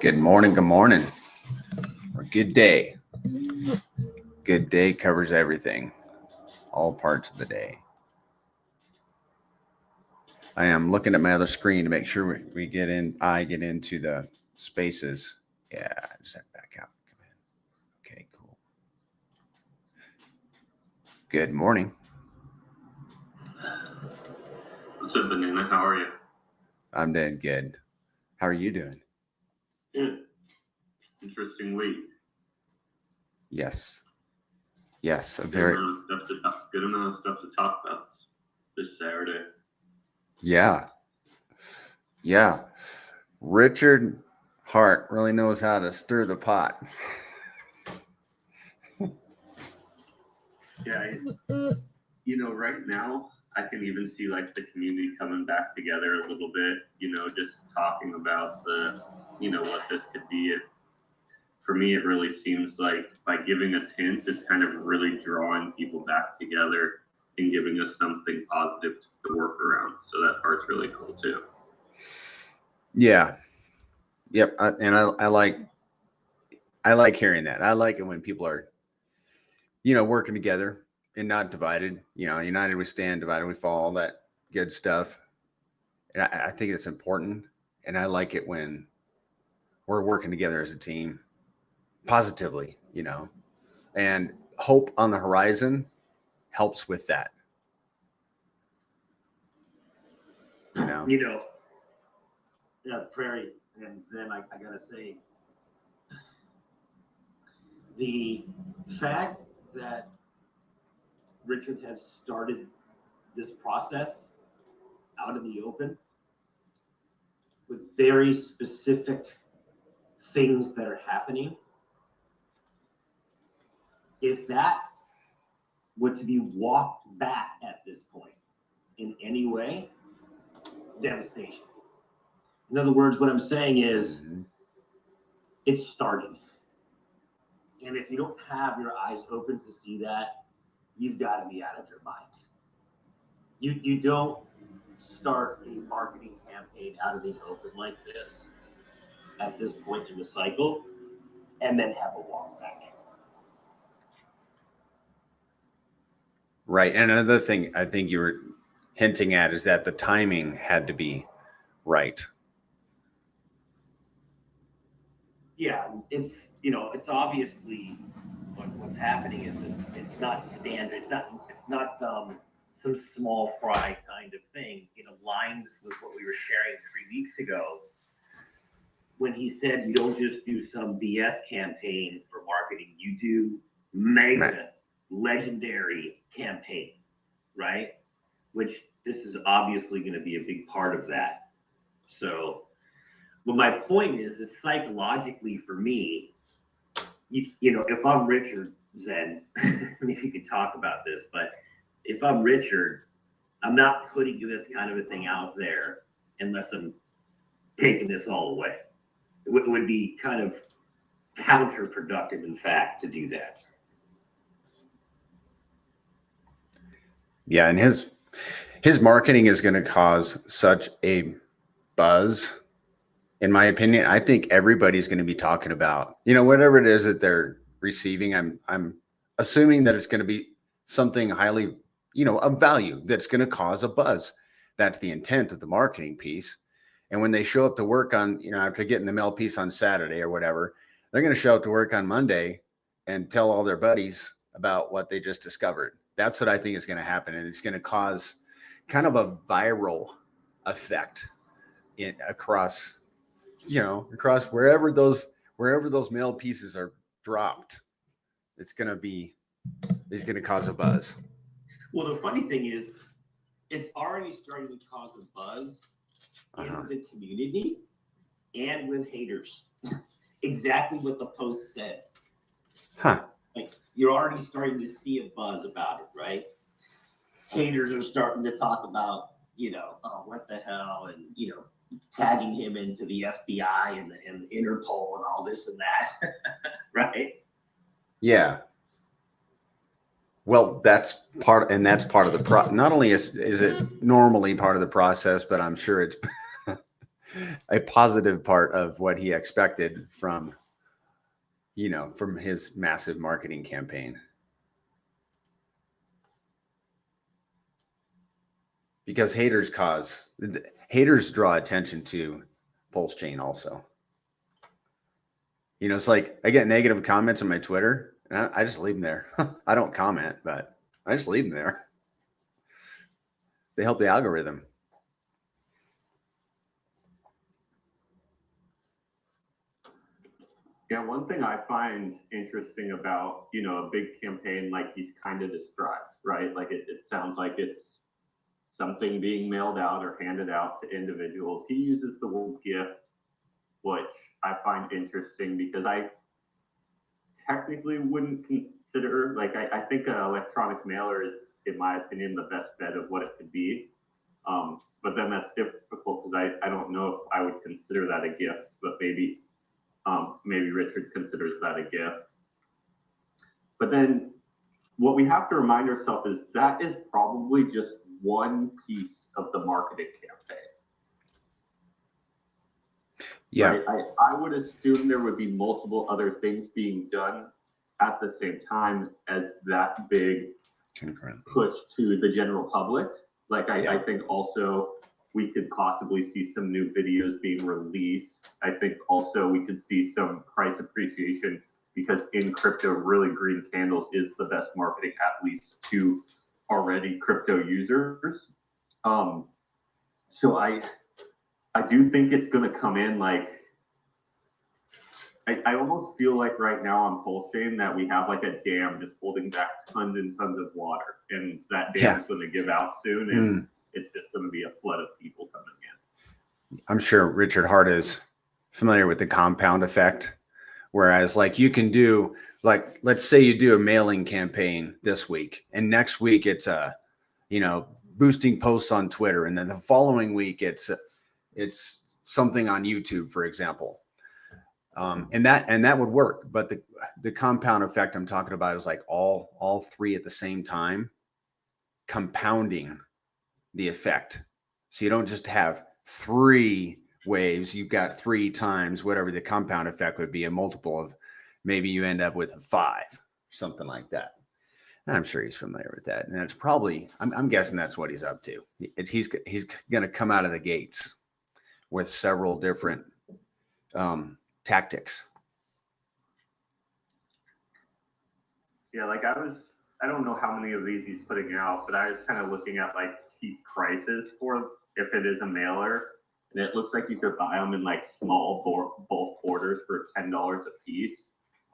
Good morning. Good morning. Or good day. Good day covers everything. All parts of the day. I am looking at my other screen to make sure we get in. I get into the spaces. Yeah, just head back out. Come in. Okay, cool. Good morning. What's up, Banana? How are you? I'm doing good. How are you doing? Good. Interesting week. Yes. Yes, a Good very amount of stuff to talk about this Saturday. Yeah. Richard Hart really knows how to stir the pot. Yeah, right now I can even see like the community coming back together a little bit. Just talking about what this could be. For me, it really seems like by giving us hints, it's kind of really drawing people back together and giving us something positive to work around. So that part's really cool too. Yeah. Yep. I like hearing that. I like it when people are, working together and not divided. United we stand, divided we fall, all that good stuff. And I think it's important. And I like it when we're working together as a team positively, and hope on the horizon helps with that. Prairie and Zen, I gotta say, the fact that Richard has started this process out in the open with very specific things that are happening, if that were to be walked back at this point in any way, devastation. In other words, what I'm saying is it's starting. And if you don't have your eyes open to see that, you've got to be out of your mind. You don't start a marketing campaign out of the open like this at this point in the cycle and then have a walk back. Right. And another thing I think you were hinting at is that the timing had to be right. Yeah, it's obviously what's happening is it's not standard. It's not some small fry kind of thing. It aligns with what we were sharing 3 weeks ago when he said you don't just do some BS campaign for marketing. You do mega legendary campaign, right? Which this is obviously going to be a big part of that. So, but my point is psychologically for me, if I'm Richard, Zen, maybe you could talk about this, but if I'm Richard, I'm not putting this kind of a thing out there unless I'm taking this all away. It would be kind of counterproductive, in fact, to do that. Yeah, and his marketing is going to cause such a buzz. In my opinion, I think everybody's going to be talking about, whatever it is that they're receiving. I'm assuming that it's going to be something highly, of value that's going to cause a buzz. That's the intent of the marketing piece. And when they show up to work on, after getting the mail piece on Saturday or whatever, they're going to show up to work on Monday and tell all their buddies about what they just discovered. That's what I think is going to happen. And it's going to cause kind of a viral effect across wherever those mail pieces are dropped. It's going to cause a buzz. Well, the funny thing is, it's already starting to cause a buzz in the community and with haters. Exactly what the post said. Like, you're already starting to see a buzz about it, right? Haters are starting to talk about, oh, what the hell, and tagging him into the FBI and the Interpol and all this and that, right? Yeah. Well, that's part of the not only is it normally part of the process, but I'm sure it's a positive part of what he expected from, from his massive marketing campaign. Because haters draw attention to PulseChain also. It's like I get negative comments on my Twitter and I just leave them there. I don't comment, but I just leave them there. They help the algorithm. Yeah, one thing I find interesting about, a big campaign like he's kind of described, right? Like it sounds like it's something being mailed out or handed out to individuals. He uses the word gift, which I find interesting because I technically wouldn't consider, like, I think an electronic mailer is, in my opinion, the best bet of what it could be. But then that's difficult because I don't know if I would consider that a gift, but maybe Richard considers that a gift. But then what we have to remind ourselves is that is probably just one piece of the marketing campaign. Yeah. Right? I would assume there would be multiple other things being done at the same time as that big push to the general public. Like I think also we could possibly see some new videos being released. I think also we could see some price appreciation because in crypto, really green candles is the best marketing, at least to already crypto users. So I do think it's going to come in like, I almost feel like right now on PulseChain that we have like a dam just holding back tons and tons of water, and that dam is going to give out soon, and it's just going to be a flood of people coming in. I'm sure Richard Hart is familiar with the compound effect, whereas like you can do, like, let's say you do a mailing campaign this week, and next week it's boosting posts on Twitter, and then the following week it's something on YouTube, for example. And that would work, but the compound effect I'm talking about is like all three at the same time, compounding the effect. So you don't just have 3 waves, you've got 3 times whatever the compound effect would be, a multiple of, maybe you end up with a 5, something like that. And I'm sure he's familiar with that, and that's probably, I'm guessing that's what he's up to. He's going to come out of the gates with several different tactics. Yeah, like I don't know how many of these he's putting out, but I was kind of looking at like cheap prices for if it is a mailer, and it looks like you could buy them in like small bulk orders for $10 a piece.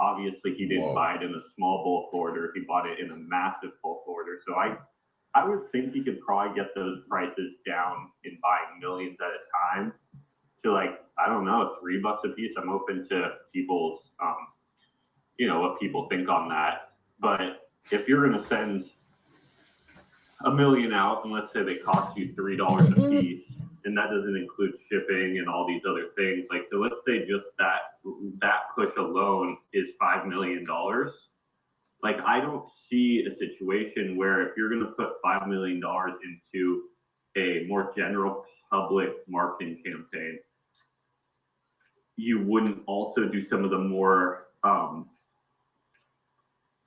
Obviously, he didn't buy it in a small bulk order; he bought it in a massive bulk order. So I would think he could probably get those prices down in buying millions at a time to like, I don't know, $3 a piece. I'm open to people's, what people think on that. But if you're going to send $1 million out, and let's say they cost you $3 a piece, and that doesn't include shipping and all these other things. Like, so let's say just that push alone is $5 million. Like, I don't see a situation where if you're going to put $5 million into a more general public marketing campaign, you wouldn't also do some of the more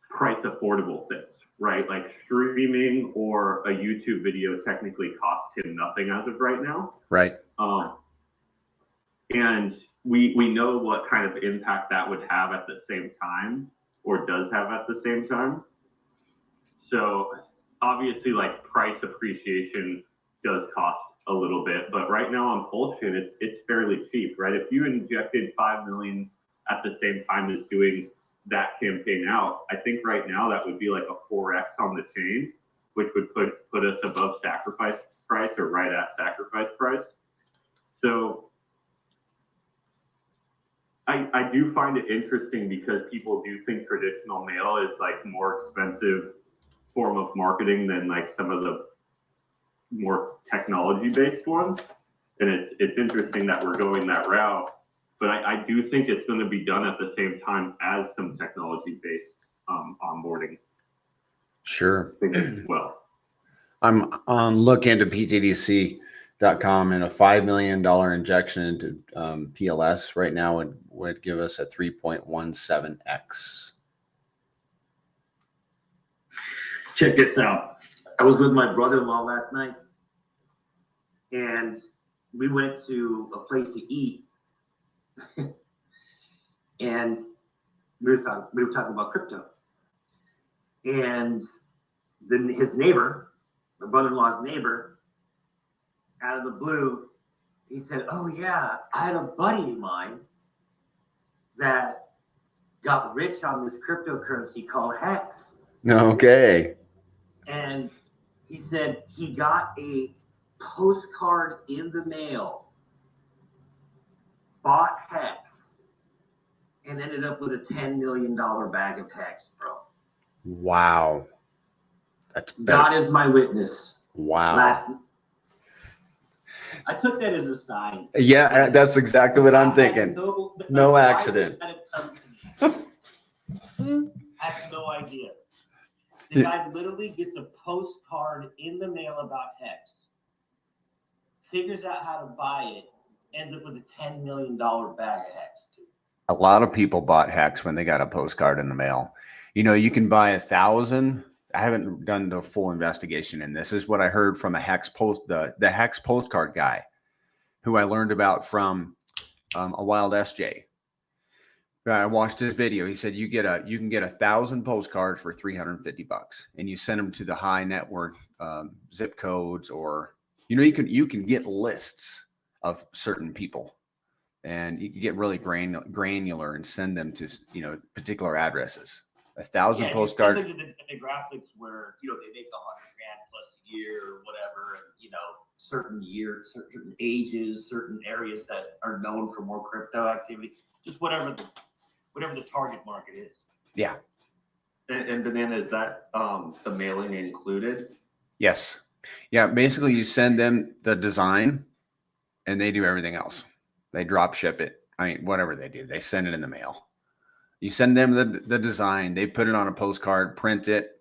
price affordable things, right? Like streaming or a YouTube video technically costs him nothing as of right now. Right. And we know what kind of impact that would have at the same time, or does have at the same time. So obviously, like, price appreciation does cost a little bit, but right now on PulseChain, it's fairly cheap, right? If you injected 5 million at the same time as doing that campaign out, I think right now that would be like a 4x on the chain, which would put us above sacrifice price or right at sacrifice price. So I do find it interesting because people do think traditional mail is like more expensive form of marketing than like some of the more technology-based ones. And it's interesting that we're going that route, but I do think it's going to be done at the same time as some technology-based onboarding. Sure. As well. I'm looking into pTGC .com and a $5 million injection into PLS right now would give us a 3.17x. Check this out. I was with my brother-in-law last night, and we went to a place to eat, and we were talking about crypto. And then his neighbor, my brother-in-law's neighbor, out of the blue, he said, "Oh yeah, I had a buddy of mine that got rich on this cryptocurrency called Hex." Okay. And he said he got a postcard in the mail, bought Hex, and ended up with a $10 million bag of Hex, bro. Wow. That's better. God is my witness. Wow. I took that as a sign. Yeah, that's exactly what I'm thinking. No accident. I have no idea. The guy literally gets a postcard in the mail about Hex, figures out how to buy it, ends up with a $10 million bag of Hex. A lot of people bought Hex when they got a postcard in the mail. You know, you can buy 1,000. I haven't done the full investigation, and this is what I heard from the Hex postcard guy, who I learned about from a Wild SJ. I watched his video. He said you can get 1,000 postcards for $350, and you send them to the high net worth zip codes, or you can get lists of certain people, and you can get really granular and send them to particular addresses. 1,000 postcards. The graphics where they make $100,000 plus a year or whatever, and certain years, certain ages, certain areas that are known for more crypto activity, just whatever the target market is. Yeah. And Banana, is that the mailing included? Yes. Yeah. Basically, you send them the design, and they do everything else. They drop ship it. I mean, whatever they do, they send it in the mail. You send them the design, they put it on a postcard, print it,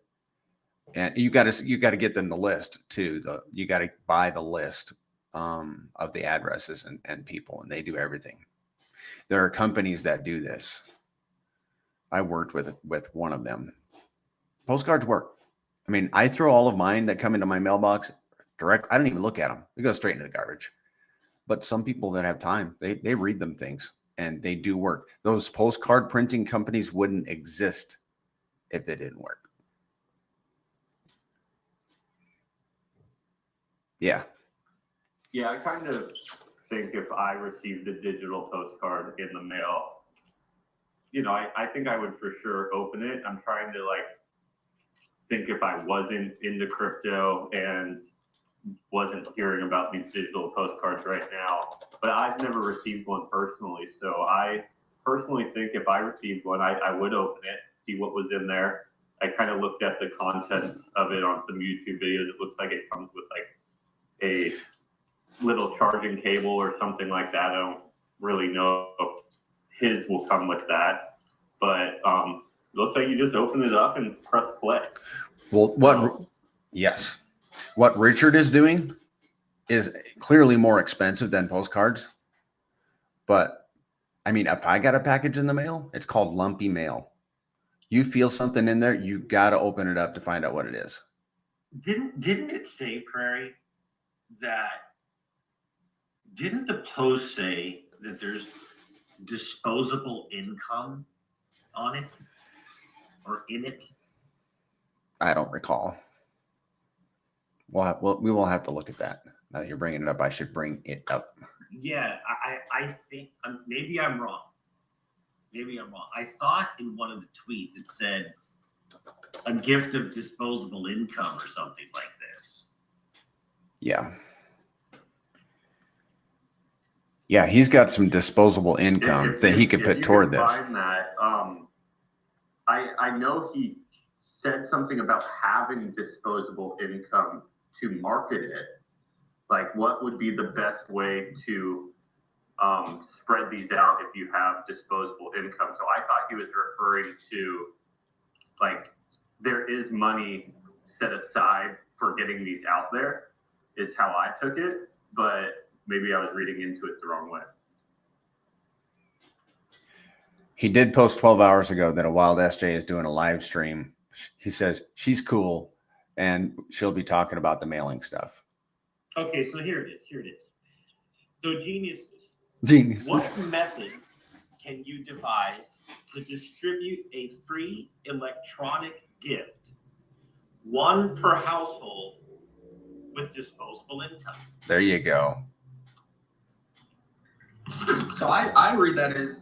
and you got to get them the list too. You got to buy the list of the addresses and people, and they do everything. There are companies that do this. I worked with one of them. Postcards work. I mean, I throw all of mine that come into my mailbox direct. I don't even look at them. They go straight into the garbage. But some people that have time, they read them things. And they do work. Those postcard printing companies wouldn't exist if they didn't work. Yeah. Yeah, I kind of think if I received a digital postcard in the mail, I think I would for sure open it. I'm trying to think if I wasn't into crypto and wasn't hearing about these digital postcards right now, but I've never received one personally. So I personally think if I received one, I would open it, see what was in there. I kind of looked at the contents of it on some YouTube videos. It looks like it comes with a little charging cable or something like that. I don't really know if his will come with that, but it looks like you just open it up and press play. Well, yes. What Richard is doing is clearly more expensive than postcards. But I mean, if I got a package in the mail, it's called lumpy mail. You feel something in there, you got to open it up to find out what it is. Didn't it say, Prairie, didn't the post say that there's disposable income on it or in it? I don't recall. We will have to look at that. Now that you're bringing it up, I should bring it up. Yeah, I think maybe I'm wrong. I thought in one of the tweets it said a gift of disposable income or something like this. Yeah. Yeah, he's got some disposable income that he could put toward this. Find that, I know he said something about having disposable income to market it. Like, what would be the best way to spread these out if you have disposable income? So I thought he was referring to, there is money set aside for getting these out there, is how I took it. but maybe I was reading into it the wrong way. He did post 12 hours ago that a Wild SJ is doing a live stream. He says she's cool and she'll be talking about the mailing stuff. Okay, so here it is. So Genius. what method can you devise to distribute a free electronic gift, one per household, with disposable income? There you go. So I read that as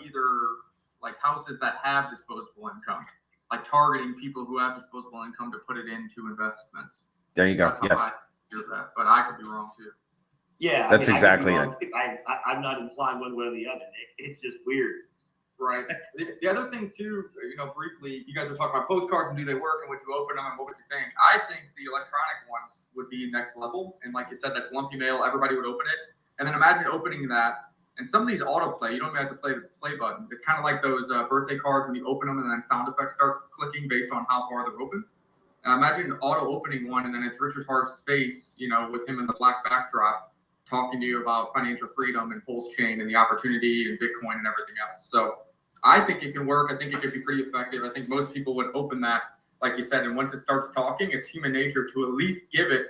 either like houses that have disposable income, like targeting people who have disposable income to put it into investments. There you go. That's how Yes. I hear that, but I could be wrong too. Yeah, That's I could be exactly wrong too. I'm not implying one way or the other, Nick. It's just weird. Right. The other thing too, briefly, you guys were talking about postcards and do they work and would you open them and what would you think? I think the electronic ones would be next level. And like you said, that's lumpy mail, everybody would open it. And then imagine opening that. And some of these autoplay, you don't even have to play the play button. It's kind of like those birthday cards when you open them and then sound effects start clicking based on how far they're open. And imagine auto opening one and then it's Richard Hart's face, with him in the black backdrop talking to you about financial freedom and PulseChain and the opportunity and Bitcoin and everything else. So I think it can work. I think it could be pretty effective. I think most people would open that, like you said, and once it starts talking, it's human nature to at least give it,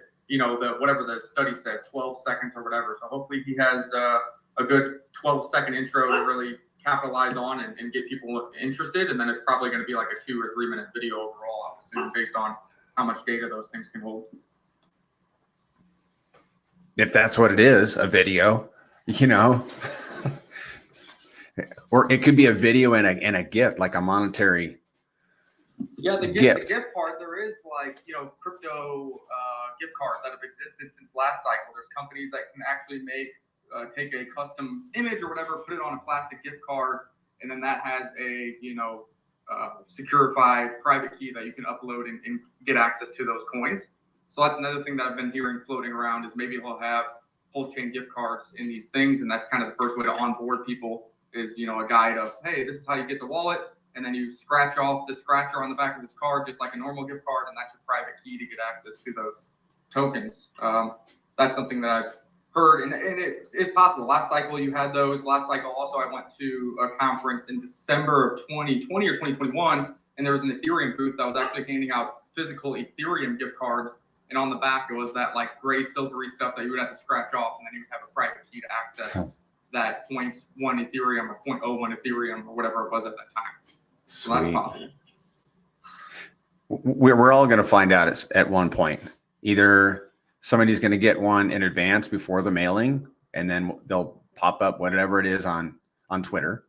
whatever the study says, 12 seconds or whatever. So hopefully he has a good 12-second intro to really capitalize on and get people interested. And then it's probably going to be like a 2 or 3 minute video overall, I'm assuming, based on how much data those things can hold. If that's what it is, a video, or it could be a video and a gift, like a monetary. Yeah, the gift part, there is crypto gift cards that have existed since last cycle. There's companies that can actually take a custom image or whatever, put it on a plastic gift card, and then that has a securified private key that you can upload and get access to those coins. So that's another thing that I've been hearing floating around is maybe he'll have PulseChain gift cards in these things, and that's kind of the first way to onboard people is a guide of, hey, this is how you get the wallet, and then you scratch off the scratcher on the back of this card just like a normal gift card, and that's your private key to get access to those tokens. That's something that I've heard, and it is possible. Last cycle you had those. Last cycle also I went to a conference in December of 2020 or 2021, and there was an Ethereum booth that was actually handing out physical Ethereum gift cards, and on the back it was that like gray silvery stuff that you would have to scratch off, and then you would have a private key to access that 0.1 Ethereum or 0.01 Ethereum or whatever it was at that time. So that's possible. We're all going to find out at one point. Either somebody's going to get one in advance before the mailing, and then they'll pop up whatever it is on Twitter,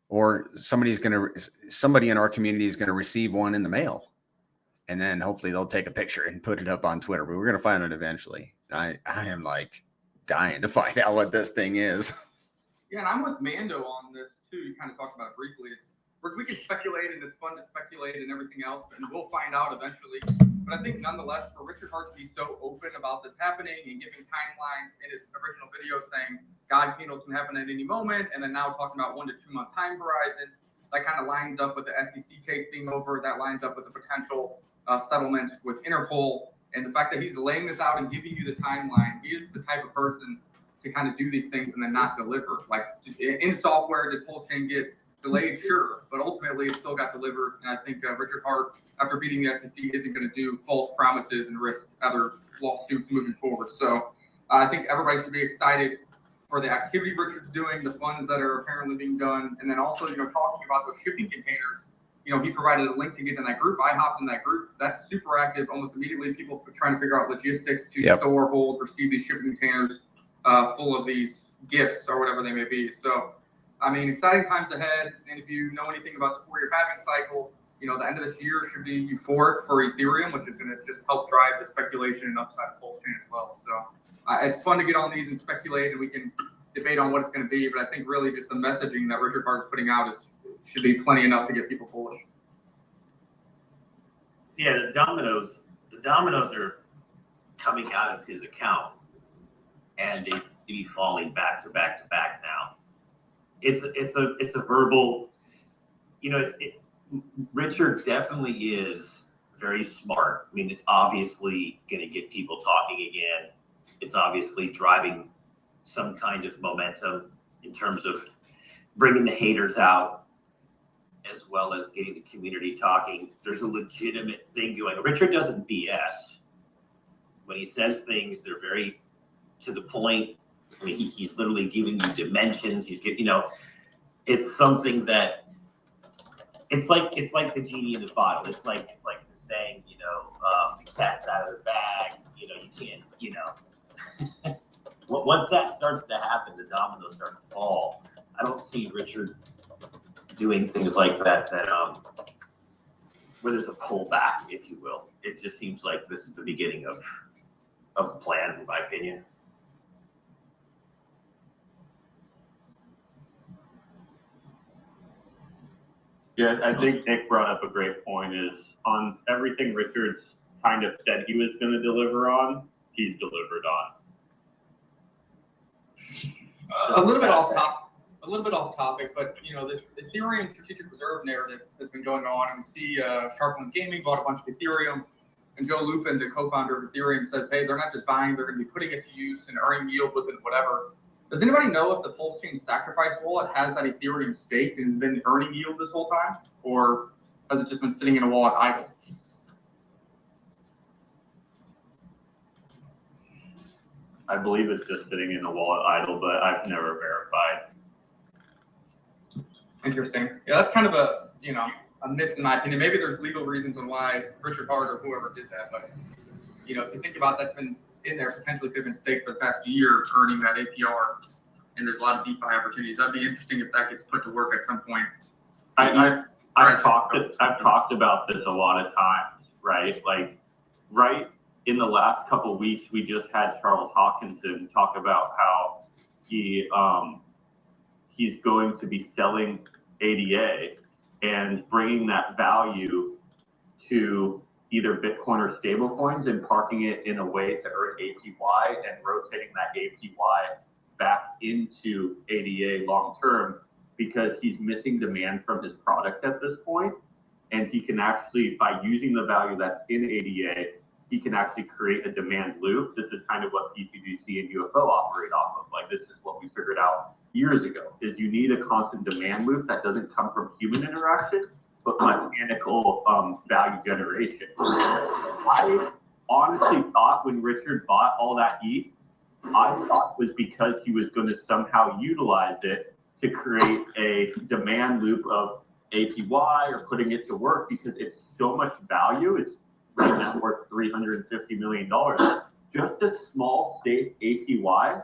or somebody in our community is going to receive one in the mail, and then hopefully they'll take a picture and put it up on Twitter. But we're going to find it eventually. I am like dying to find out what this thing is. Yeah, and I'm with Mando on this too. You kind of talked about it briefly. We can speculate, and it's fun to speculate and everything else, and we'll find out eventually. But I think nonetheless, for Richard Hart to be so open about this happening and giving timelines in his original video saying God candles can happen at any moment, and then now talking about 1 to 2 month time horizon, that kind of lines up with the SEC case being over. That lines up with the potential settlement with Interpol, and the fact that he's laying this out and giving you the timeline. He is the type of person to kind of do these things and then not deliver. Like in software, did PulseChain get delayed? Sure, but ultimately it still got delivered. And I think Richard Hart, after beating the SEC, isn't going to do false promises and risk other lawsuits moving forward. So I think everybody should be excited for the activity Richard's doing, the funds that are apparently being done, and then also talking about those shipping containers. He provided a link to get in that group. I hopped in that group. That's super active. Almost immediately, people trying to figure out logistics to store, hold, receive these shipping containers full of these gifts or whatever they may be. So, I mean, exciting times ahead. And if you know anything about the 4-year halving cycle, the end of this year should be euphoric for Ethereum, which is going to just help drive the speculation and upside of PulseChain as well. So it's fun to get on these and speculate, and we can debate on what it's going to be. But I think really just the messaging that Richard Hart's putting out should be plenty enough to get people bullish. Yeah, the dominoes are coming out of his account, and they be falling back to back to back now. It's a verbal, Richard definitely is very smart. I mean, it's obviously going to get people talking again. It's obviously driving some kind of momentum in terms of bringing the haters out, as well as getting the community talking. There's a legitimate thing going. Richard doesn't BS. When he says things, they're very to the point. I mean, he's literally giving you dimensions. He's giving, it's something that it's like the genie in the bottle. It's like the saying, the cat's out of the bag. You can't, Once that starts to happen, the dominoes start to fall. I don't see Richard doing things like that where there's a pullback, if you will. It just seems like this is the beginning of the plan, in my opinion. Yeah, I think Nick brought up a great point, is on everything Richard's kind of said he was going to deliver on, he's delivered on. A little bit off topic, but this Ethereum strategic reserve narrative has been going on, and we see Sharpland Gaming bought a bunch of Ethereum, and Joe Lupin, the co-founder of Ethereum, says, hey, they're not just buying, they're going to be putting it to use and earning yield with it, whatever. Does anybody know if the PulseChain Sacrifice wallet has that Ethereum staked and has been earning yield this whole time, or has it just been sitting in a wallet idle? I believe it's just sitting in a wallet idle, but I've never verified. Interesting. Yeah, that's kind of a miss in my opinion. Maybe there's legal reasons on why Richard Hart or whoever did that, but if you think about it, that's been in there, potentially could have been staked for the past year, earning that APR, and there's a lot of DeFi opportunities. That'd be interesting if that gets put to work at some point. I've talked about this a lot of times, right? Like, right in the last couple of weeks, we just had Charles Hawkinson talk about how he's going to be selling ADA and bringing that value to either Bitcoin or stable coins and parking it in a way to earn APY and rotating that APY back into ADA long term, because he's missing demand from his product at this point. And he can actually, by using the value that's in ADA, he can actually create a demand loop. This is kind of what pTGC and UFO operate off of. Like, this is what we figured out years ago, is you need a constant demand loop that doesn't come from human interaction, but mechanical value generation. I honestly thought when Richard bought all that ETH, I thought was because he was going to somehow utilize it to create a demand loop of APY or putting it to work, because it's so much value. It's right now worth $350 million. Just a small safe APY.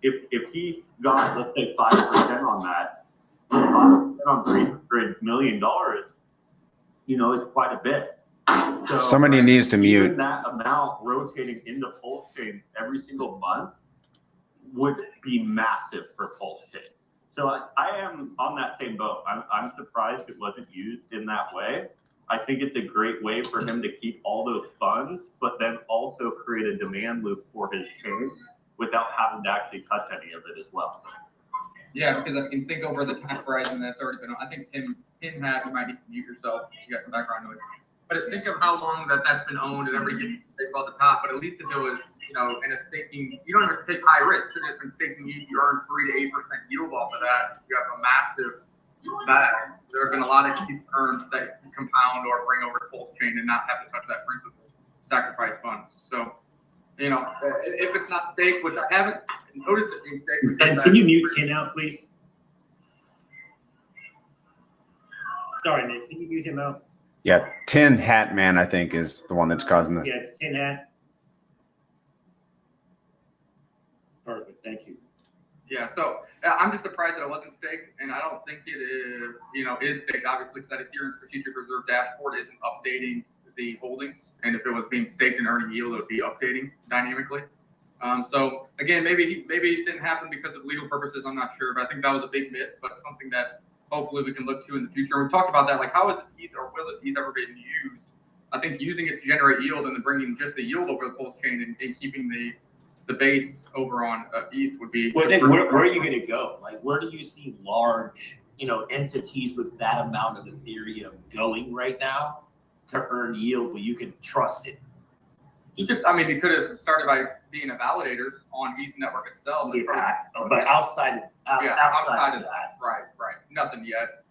If he got, let's say, 5% on that, 5% on $300 million, is quite a bit. So somebody needs to mute. That amount rotating into PulseChain every single month would be massive for PulseChain. So I am on that same boat. I'm surprised it wasn't used in that way. I think it's a great way for him to keep all those funds, but then also create a demand loop for his chain without having to actually touch any of it as well. Yeah, because I can think over the time horizon that's already been on. I think Tim had, you might need to mute yourself. You got some background noise. But think of how long that's been owned, and everybody gets about the top. But at least if it was, in a staking, you don't have to take high risk. If it's been staking, you earn 3 to 8% yield off of that. You have a massive bag. There have been a lot of ETH earned that you compound or bring over to PulseChain and not have to touch that principal sacrifice funds. So, if it's not staked, which I haven't noticed it being staked. And can you mute Ken out, please? Sorry, Nick. Can you mute him out? Yeah, Tin Hat Man, I think, is the one that's causing the. Yeah, it's Tin Hat. Perfect. Thank you. Yeah, so I'm just surprised that it wasn't staked, and I don't think it is, is staked, obviously, because that Ethereum strategic reserve dashboard isn't updating the holdings, and if it was being staked and earning yield, it would be updating dynamically. So again, maybe it didn't happen because of legal purposes. I'm not sure, but I think that was a big miss, but something that hopefully we can look to in the future. We've talked about that, like how is this ETH or will this ETH ever be used? I think using it to generate yield and then bringing just the yield over the PulseChain and keeping the base over on ETH would be. Well, Nick, where are you going to go? Like, where do you see large, entities with that amount of Ethereum going right now to earn yield where you can trust it? He could have started by being a validator on ETH network itself. Yeah, but outside of that. Right. Nothing yet.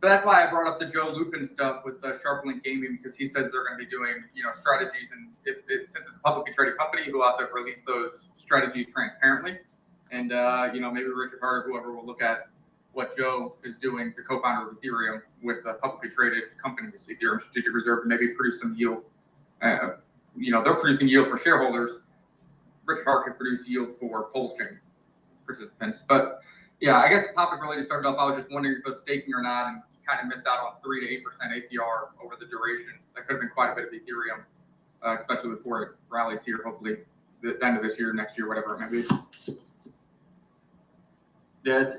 But that's why I brought up the Joe Lupin stuff with the SharpLink Gaming, because he says they're going to be doing, strategies, and since it's a publicly traded company, who will have to release those strategies transparently. And maybe Richard Hart or whoever will look at what Joe is doing, the co-founder of Ethereum, with publicly traded companies, Ethereum Strategic Reserve, and maybe produce some yield. They're producing yield for shareholders. Richard Hart could produce yield for PulseChain participants. But yeah, I guess the topic really just started off. I was just wondering if it was staking or not, and you kind of missed out on 3 to 8% APR over the duration. That could have been quite a bit of Ethereum, especially before it rallies here, hopefully the end of this year, next year, whatever it may be. Yeah,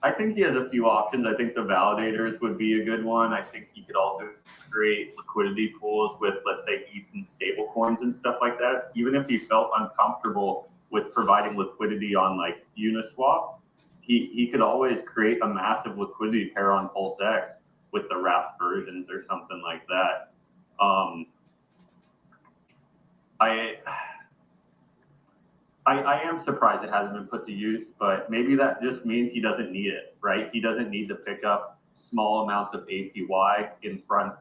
I think he has a few options. I think the validators would be a good one. I think he could also create liquidity pools with, let's say, ETH and stable coins and stuff like that. Even if he felt uncomfortable with providing liquidity on like Uniswap, he could always create a massive liquidity pair on PulseX with the wrapped versions or something like that. I am surprised it hasn't been put to use, but maybe that just means he doesn't need it, right? He doesn't need to pick up small amounts of APY in front,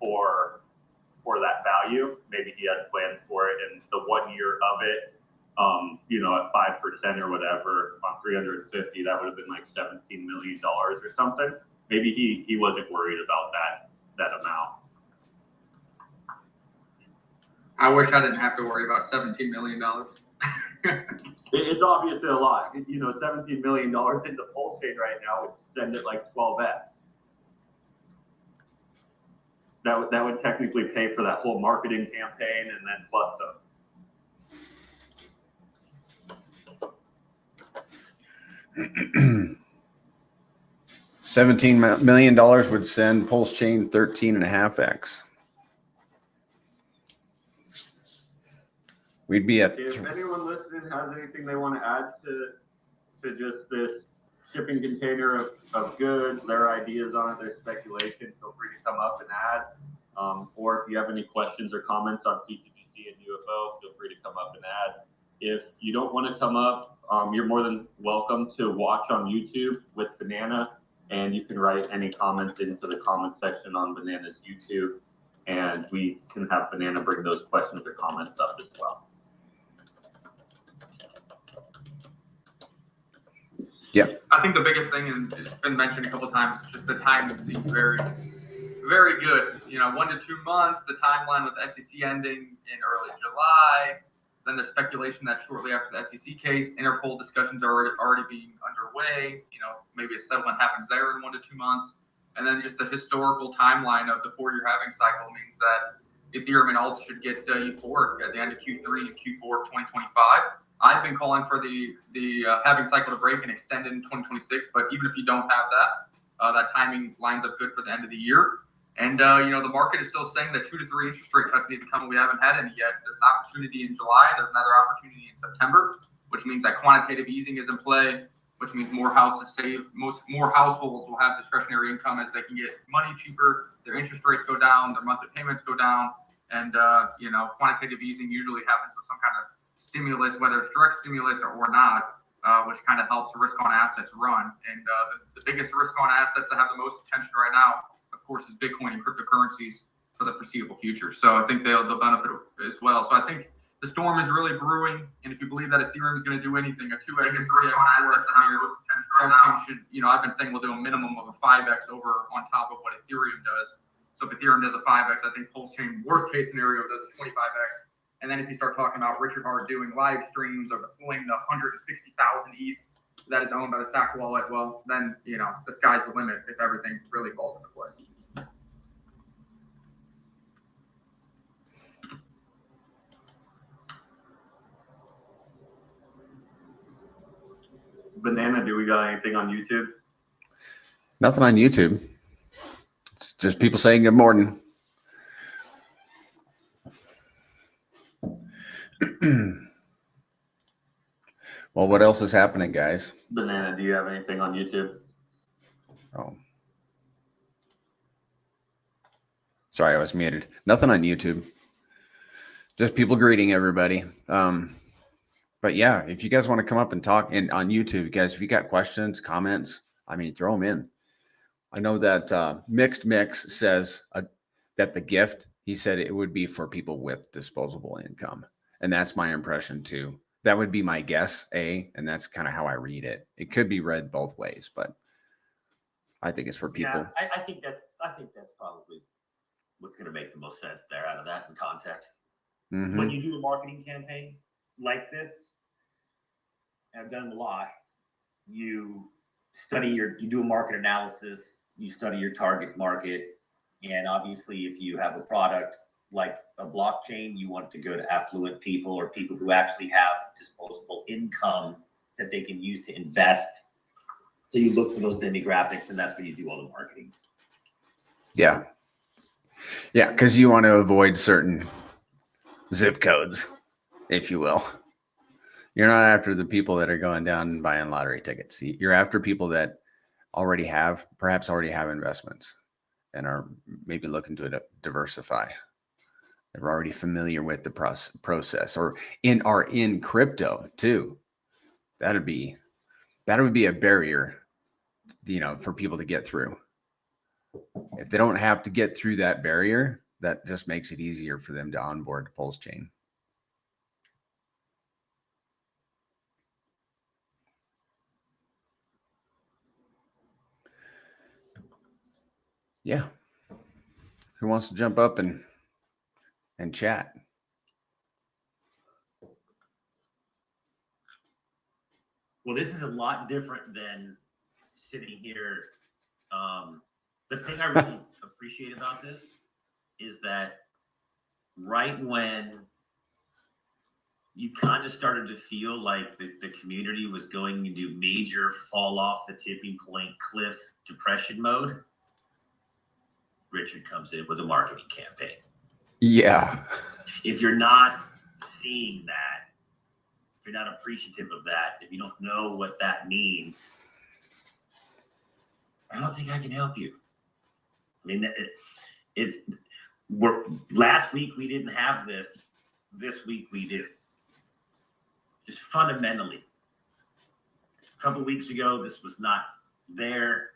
for that value. Maybe he has plans for it, and the 1 year of it, at 5% or whatever on 350, that would have been like $17 million or something. Maybe he wasn't worried about that amount. I wish I didn't have to worry about $17 million. It's obviously a lot. $17 million into PulseChain right now would send it like 12x. That would technically pay for that whole marketing campaign and then plus some. $17 million would send PulseChain 13.5x. We'd be at. If anyone listening has anything they want to add to just this shipping container of goods, their ideas on it, their speculation, feel free to come up and add. Or if you have any questions or comments on pTGC and UFO, feel free to come up and add. If you don't want to come up, you're more than welcome to watch on YouTube with Banana, and you can write any comments into the comment section on Banana's YouTube, and we can have Banana bring those questions or comments up as well. Yeah. I think the biggest thing, and it's been mentioned a couple of times, is just the timing seems very, very good. 1 to 2 months, the timeline with the SEC ending in early July. Then there's speculation that shortly after the SEC case, Interpol discussions are already being underway. Maybe a settlement happens there in 1 to 2 months. And then just the historical timeline of the 4-year halving cycle means that Ethereum and alts should get euphoric at the end of Q3 and Q4 of 2025. I've been calling for the halving cycle to break and extend in 2026, but even if you don't have that, that timing lines up good for the end of the year. And, the market is still saying that 2 to 3 interest rate cuts need to come. We haven't had any yet. There's an opportunity in July. There's another opportunity in September, which means that quantitative easing is in play, which means more houses save. More households will have discretionary income as they can get money cheaper. Their interest rates go down. Their monthly payments go down. And, quantitative easing usually happens with some kind of stimulus, whether it's direct stimulus or not, which kind of helps risk-on assets run. And the biggest risk-on assets that have the most attention right now, of course, is Bitcoin and cryptocurrencies for the foreseeable future. So I think they'll benefit as well. So I think the storm is really brewing. And if you believe that Ethereum is going to do anything, a 2x, 3x, 4x should, I've been saying we'll do a minimum of a 5x over on top of what Ethereum does. So if Ethereum does a 5x, I think PulseChain, worst case scenario, does a 25x. And then if you start talking about Richard Hart doing live streams or deploying the 160,000 ETH that is owned by the SAC wallet, well, then, the sky's the limit if everything really falls into place. Banana, do we got anything on YouTube? Nothing on YouTube. It's just people saying good morning. Well, what else is happening, guys? Banana, do you have anything on YouTube? Oh. Sorry, I was muted. Nothing on YouTube. Just people greeting everybody. But yeah, if you guys want to come up and talk and on YouTube, guys, if you got questions, comments, I mean, throw them in. I know that Mixed Mix says that the gift, he said it would be for people with disposable income. And that's my impression too. That would be my guess, and that's kind of how I read it. It could be read both ways, but I think it's for people. Yeah, I think that's probably what's going to make the most sense there out of that in context. Mm-hmm. When you do a marketing campaign like this, and I've done them a lot, you do a market analysis, you study your target market, and obviously if you have a product like a blockchain, you want to go to affluent people or people who actually have disposable income that they can use to invest. So you look for those demographics, and that's when you do all the marketing. Yeah. Yeah, because you want to avoid certain zip codes, if you will. You're not after the people that are going down and buying lottery tickets. You're after people that perhaps already have investments and are maybe looking to diversify. They're already familiar with the process, or are in crypto too. That would be a barrier, for people to get through. If they don't have to get through that barrier, that just makes it easier for them to onboard to PulseChain. Yeah. Who wants to jump up and chat? Well, this is a lot different than sitting here. The thing I really appreciate about this is that right when you kind of started to feel like the community was going into major fall off the tipping point cliff depression mode, Richard comes in with a marketing campaign. Yeah. If you're not seeing that, if you're not appreciative of that, if you don't know what that means, I don't think I can help you. I mean, last week we didn't have this. This week we do. Just fundamentally. A couple of weeks ago, this was not there.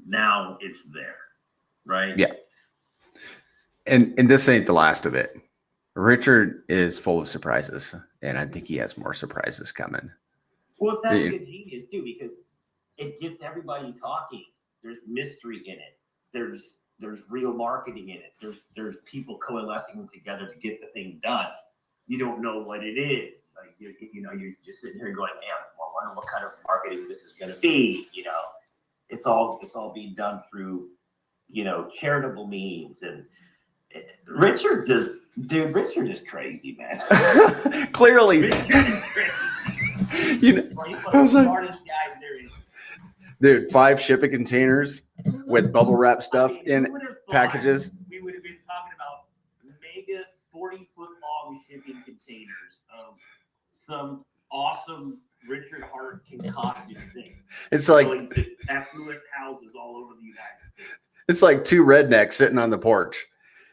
Now it's there, right? Yeah. And this ain't the last of it. Richard is full of surprises, and I think he has more surprises coming. Well, it's actually a genius too, because it gets everybody talking. There's mystery in it. There's real marketing in it. There's people coalescing together to get the thing done. You don't know what it is. Like you're just sitting here going, man, well, I wonder what kind of marketing this is going to be. It's all being done through, charitable means. And Richard is crazy, man. Clearly. Richard is crazy. He's one of the smartest guys there is. Dude, 5 shipping containers with bubble wrap stuff in packages. We would have been talking about mega 40-foot long shipping containers of some awesome Richard Hart concocted thing. It's like going to affluent houses all over the United States. It's like 2 rednecks sitting on the porch.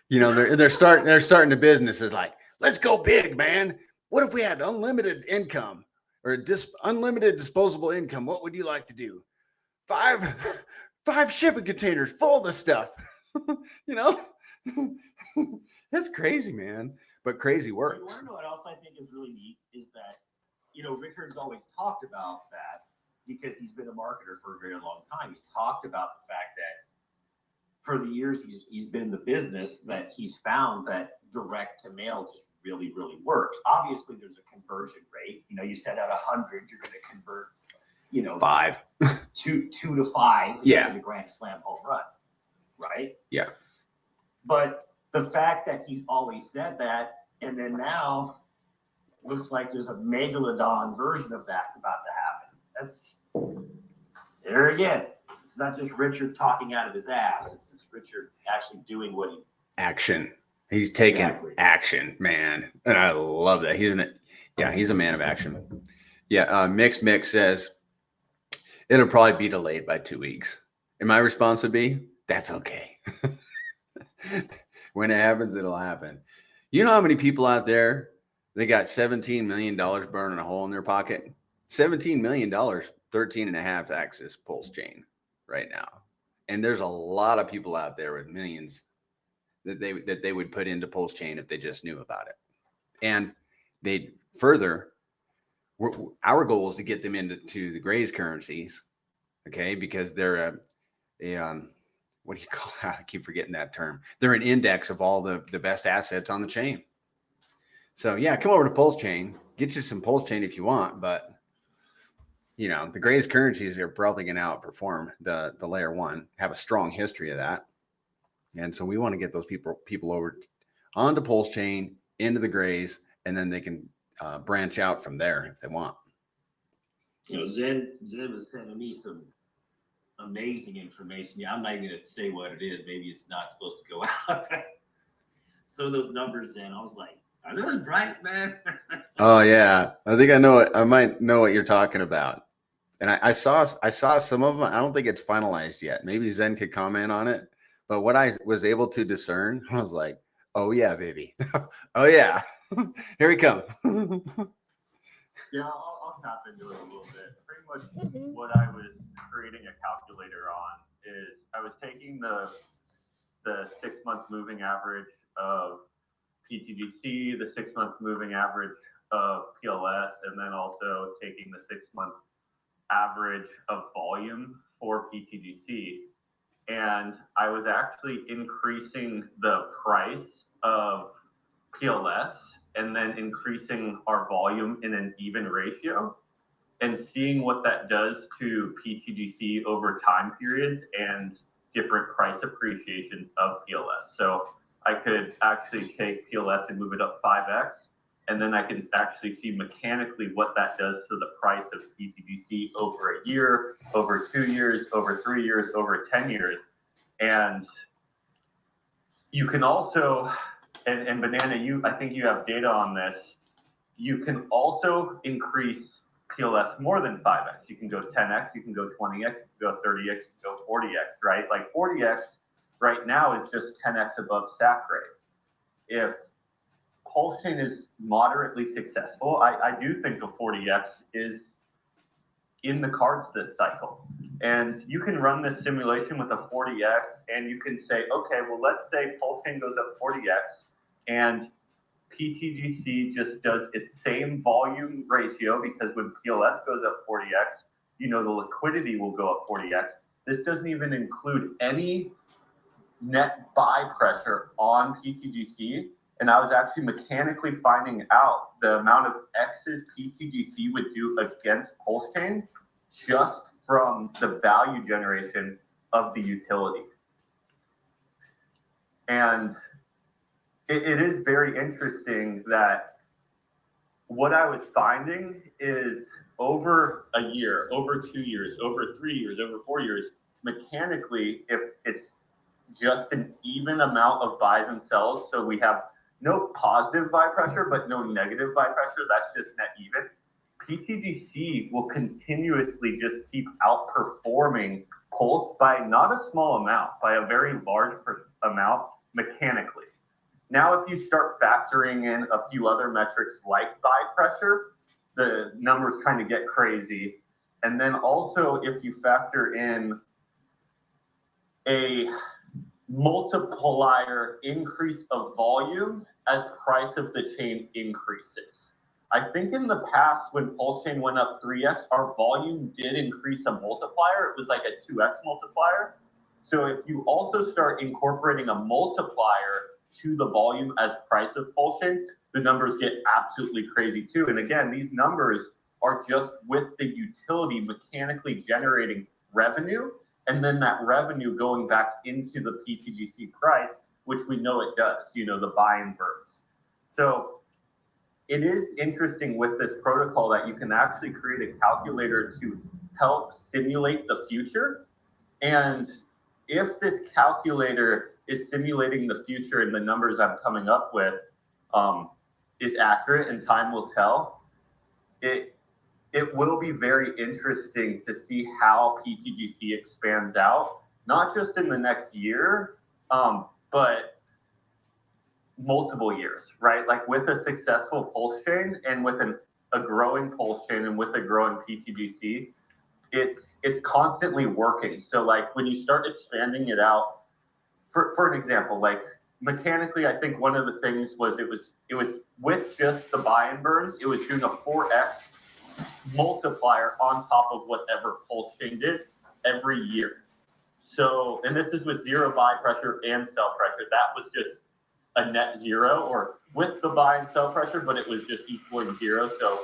They're starting a business. It's like, let's go big, man. What if we had unlimited income or unlimited disposable income? What would you like to do? 5 shipping containers full of the stuff. That's crazy, man. But crazy works. You want to know what else I think is really neat is that, Richard's always talked about that because he's been a marketer for a very long time. He's talked about the fact that for the years he's been in the business, that he's found that direct to mail just really, really works. Obviously, there's a conversion rate. You send out 100, you're going to convert, 5. 2 to 5. Yeah. The grand slam home run, right? Yeah. But the fact that he's always said that, and then now looks like there's a megalodon version of that about to happen. That's there again. It's not just Richard talking out of his ass. It's Richard actually doing what he action. He's taking action, man, and I love that. He's a man of action. Yeah. Mix says it'll probably be delayed by 2 weeks. And my response would be, that's okay. When it happens, it'll happen. You know how many people out there, they got $17 million burning a hole in their pocket? $17 million, 13.5x is PulseChain right now. And there's a lot of people out there with millions that they would put into PulseChain if they just knew about it. And they further, our goal is to get them into the Grays currencies, okay? Because they're what do you call that? I keep forgetting that term. They're an index of all the best assets on the chain. So yeah, come over to PulseChain, get you some PulseChain if you want, but you know, the Grays currencies are probably going to outperform the layer one, have a strong history of that. And so we want to get those people over onto PulseChain, into the Grays, and then they can branch out from there if they want. You know, Zen was sending me some amazing information. Yeah, I'm not even going to say what it is. Maybe it's not supposed to go out. Some of those numbers, Zen, I was like, are those right, man? Oh yeah, I think I know it. I might know what you're talking about. And I saw some of them. I don't think it's finalized yet. Maybe Zen could comment on it. But what I was able to discern, I was like, oh yeah, baby. Oh yeah. Here we come. Yeah, I'll tap into it a little bit. Pretty much what I was creating a calculator on is I was taking the 6-month moving average of pTGC, the 6-month moving average of PLS, and then also taking the 6-month average of volume for pTGC. And I was actually increasing the price of PLS and then increasing our volume in an even ratio and seeing what that does to pTGC over time periods and different price appreciations of PLS. So I could actually take PLS and move it up 5x, and then I can actually see mechanically what that does to the price of pTGC over a year, over 2 years, over 3 years, over 10 years. And you can also, and Banana, I think you have data on this, you can also increase PLS more than 5x. You can go 10x, you can go 20x, you can go 30x, you can go 40x, right? Like 40x right now is just 10x above stack rate. If PulseChain is moderately successful, I do think a 40x is in the cards this cycle. And you can run this simulation with a 40x and you can say, okay, well, let's say PulseChain goes up 40x and pTGC just does its same volume ratio, because when PLS goes up 40x, you know, the liquidity will go up 40x. This doesn't even include any net buy pressure on pTGC. And I was actually mechanically finding out the amount of X's pTGC would do against PulseChain just from the value generation of the utility. And it is very interesting that what I was finding is over a year, over 2 years, over 3 years, over 4 years, mechanically, if it's just an even amount of buys and sells, so we have no positive buy pressure, but no negative buy pressure, that's just net even, pTGC will continuously just keep outperforming Pulse by not a small amount, by a very large amount mechanically. Now, if you start factoring in a few other metrics like buy pressure, the numbers kind of get crazy. And then also, if you factor in a multiplier increase of volume as price of the chain increases. I think in the past, when PulseChain went up 3x, our volume did increase a multiplier. It was like a 2x multiplier. So if you also start incorporating a multiplier to the volume as price of PulseChain, the numbers get absolutely crazy too. And again, these numbers are just with the utility mechanically generating revenue, and then that revenue going back into the pTGC price, which we know it does, you know, the buy and burns. So it is interesting with this protocol that you can actually create a calculator to help simulate the future. And if this calculator is simulating the future and the numbers I'm coming up with is accurate, and time will tell, it will be very interesting to see how pTGC expands out, not just in the next year, but multiple years, right? Like with a successful pulse chain and with a growing pulse chain and with a growing pTGC, it's constantly working. So like when you start expanding it out, for an example, like mechanically, I think one of the things was it was with just the buy and burns, it was doing a 4x multiplier on top of whatever pulse chain did every year. So, and this is with zero buy pressure and sell pressure. That was just a net zero, or with the buy and sell pressure, but it was just equaling zero. So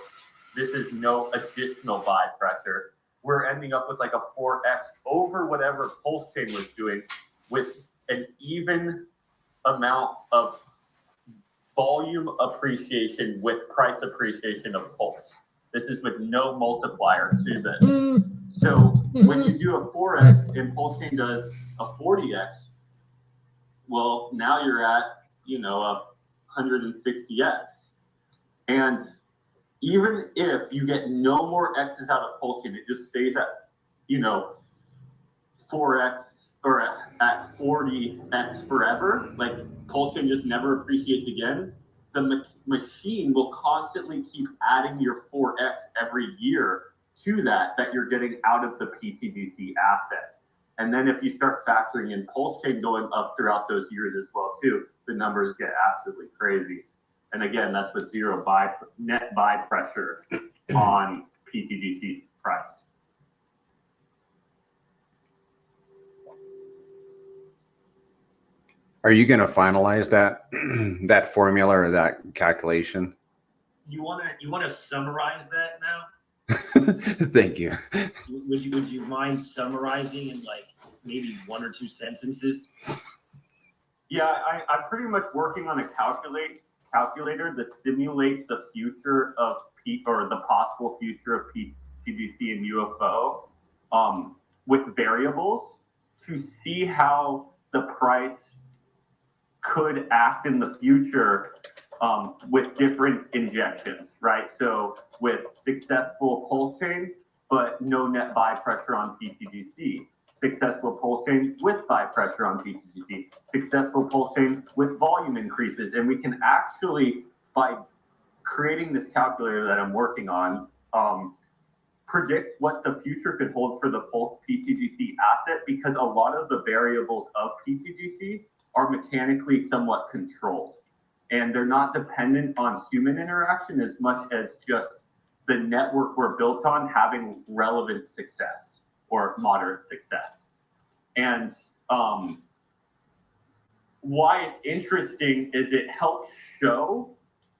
this is no additional buy pressure. We're ending up with like a 4x over whatever pulse chain was doing, with an even amount of volume appreciation with price appreciation of pulse. This is with no multiplier to this. So when you do a 4x and pulse chain does a 40x, well, now you're at, you know, a 160x. And even if you get no more x's out of pulse chain, it just stays at, you know, 4x or at 40x forever, like pulse chain just never appreciates again, the machine will constantly keep adding your 4x every year to that you're getting out of the pTGC asset. And then if you start factoring in pulse chain going up throughout those years as well too, the numbers get absolutely crazy. And again, that's with zero net buy pressure on pTGC price. Are you going to finalize that that formula or that calculation? You wanna summarize that now? Thank you. Would you mind summarizing in like maybe 1 or 2 sentences? Yeah, I'm pretty much working on a calculator that simulates the future of or the possible future of pTGC and UFO with variables to see how the price could act in the future with different injections, right? So with successful pulse chain, but no net buy pressure on pTGC. Successful pulse chain with buy pressure on pTGC. Successful pulse chain with volume increases. And we can actually, by creating this calculator that I'm working on, predict what the future could hold for the pTGC asset, because a lot of the variables of pTGC are mechanically somewhat controlled. And they're not dependent on human interaction as much as just the network we're built on having relevant success or moderate success. And why it's interesting is it helps show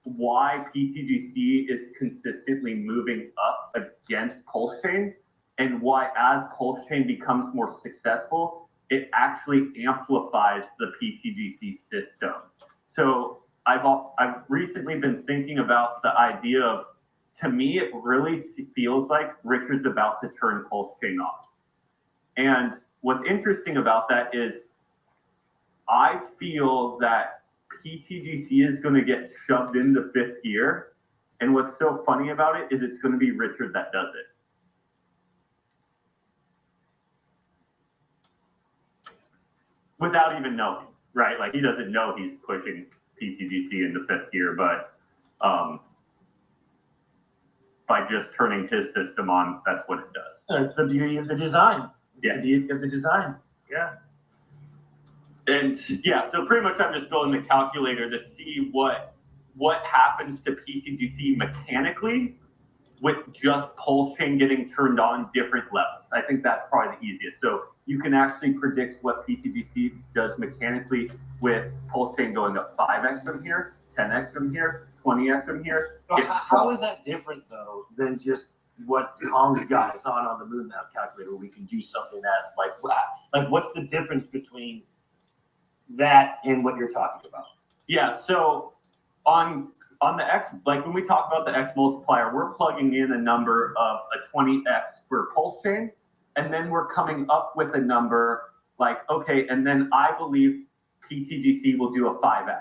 why pTGC is consistently moving up against pulse chain, and why as pulse chain becomes more successful, it actually amplifies the pTGC system. So I've recently been thinking about the idea of, to me, it really feels like Richard's about to turn pulse chain off. And what's interesting about that is I feel that pTGC is going to get shoved into 5th gear. And what's so funny about it is it's going to be Richard that does it. Without even knowing, right? Like he doesn't know he's pushing pTGC into 5th gear, but by just turning his system on, that's what it does. That's the beauty of the design. Yeah. The beauty of the design. Yeah. And yeah, so pretty much I'm just building the calculator to see what happens to pTGC mechanically with just pulse chain getting turned on different levels. I think that's probably the easiest. So you can actually predict what pTGC does mechanically with pulse chain going up 5x from here, 10x from here, 20x from here. So how is that different though than just what Colin got us on the Moon Map calculator, where we can do something that like what's the difference between that and what you're talking about? Yeah, so on the X, like when we talk about the X multiplier, we're plugging in a number of a 20x for pulse chain, and then we're coming up with a number like, okay, and then I believe pTGC will do a 5x,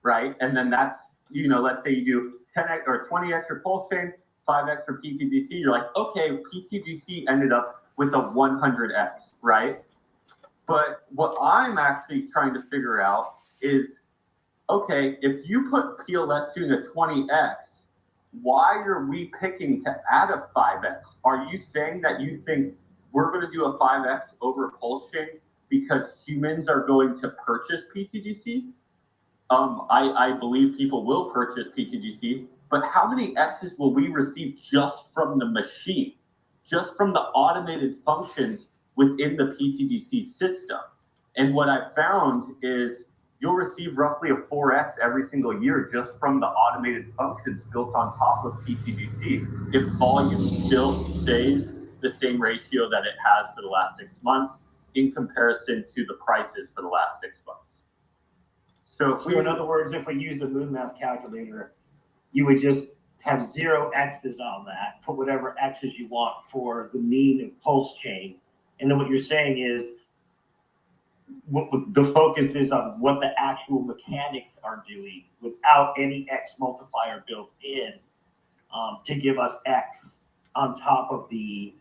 right? And then that's, you know, let's say you do 10x or 20x for pulse chain, 5x for pTGC, you're like, okay, pTGC ended up with a 100x, right? But what I'm actually trying to figure out is okay, if you put PLS doing a 20x, why are we picking to add a 5x? Are you saying that you think we're going to do a 5x over PulseChain because humans are going to purchase PTGC? I believe people will purchase PTGC, but how many X's will we receive just from the machine, just from the automated functions within the PTGC system? And what I've found is you'll receive roughly a 4x every single year just from the automated functions built on top of PTGC if volume still stays the same ratio that it has for the last 6 months in comparison to the prices for the last 6 months. So in other words, if we use the Moon Math calculator, you would just have 0 X's on that, put whatever X's you want for the mean of PulseChain. And then what you're saying is the focus is on what the actual mechanics are doing without any X multiplier built in to give us X on top of the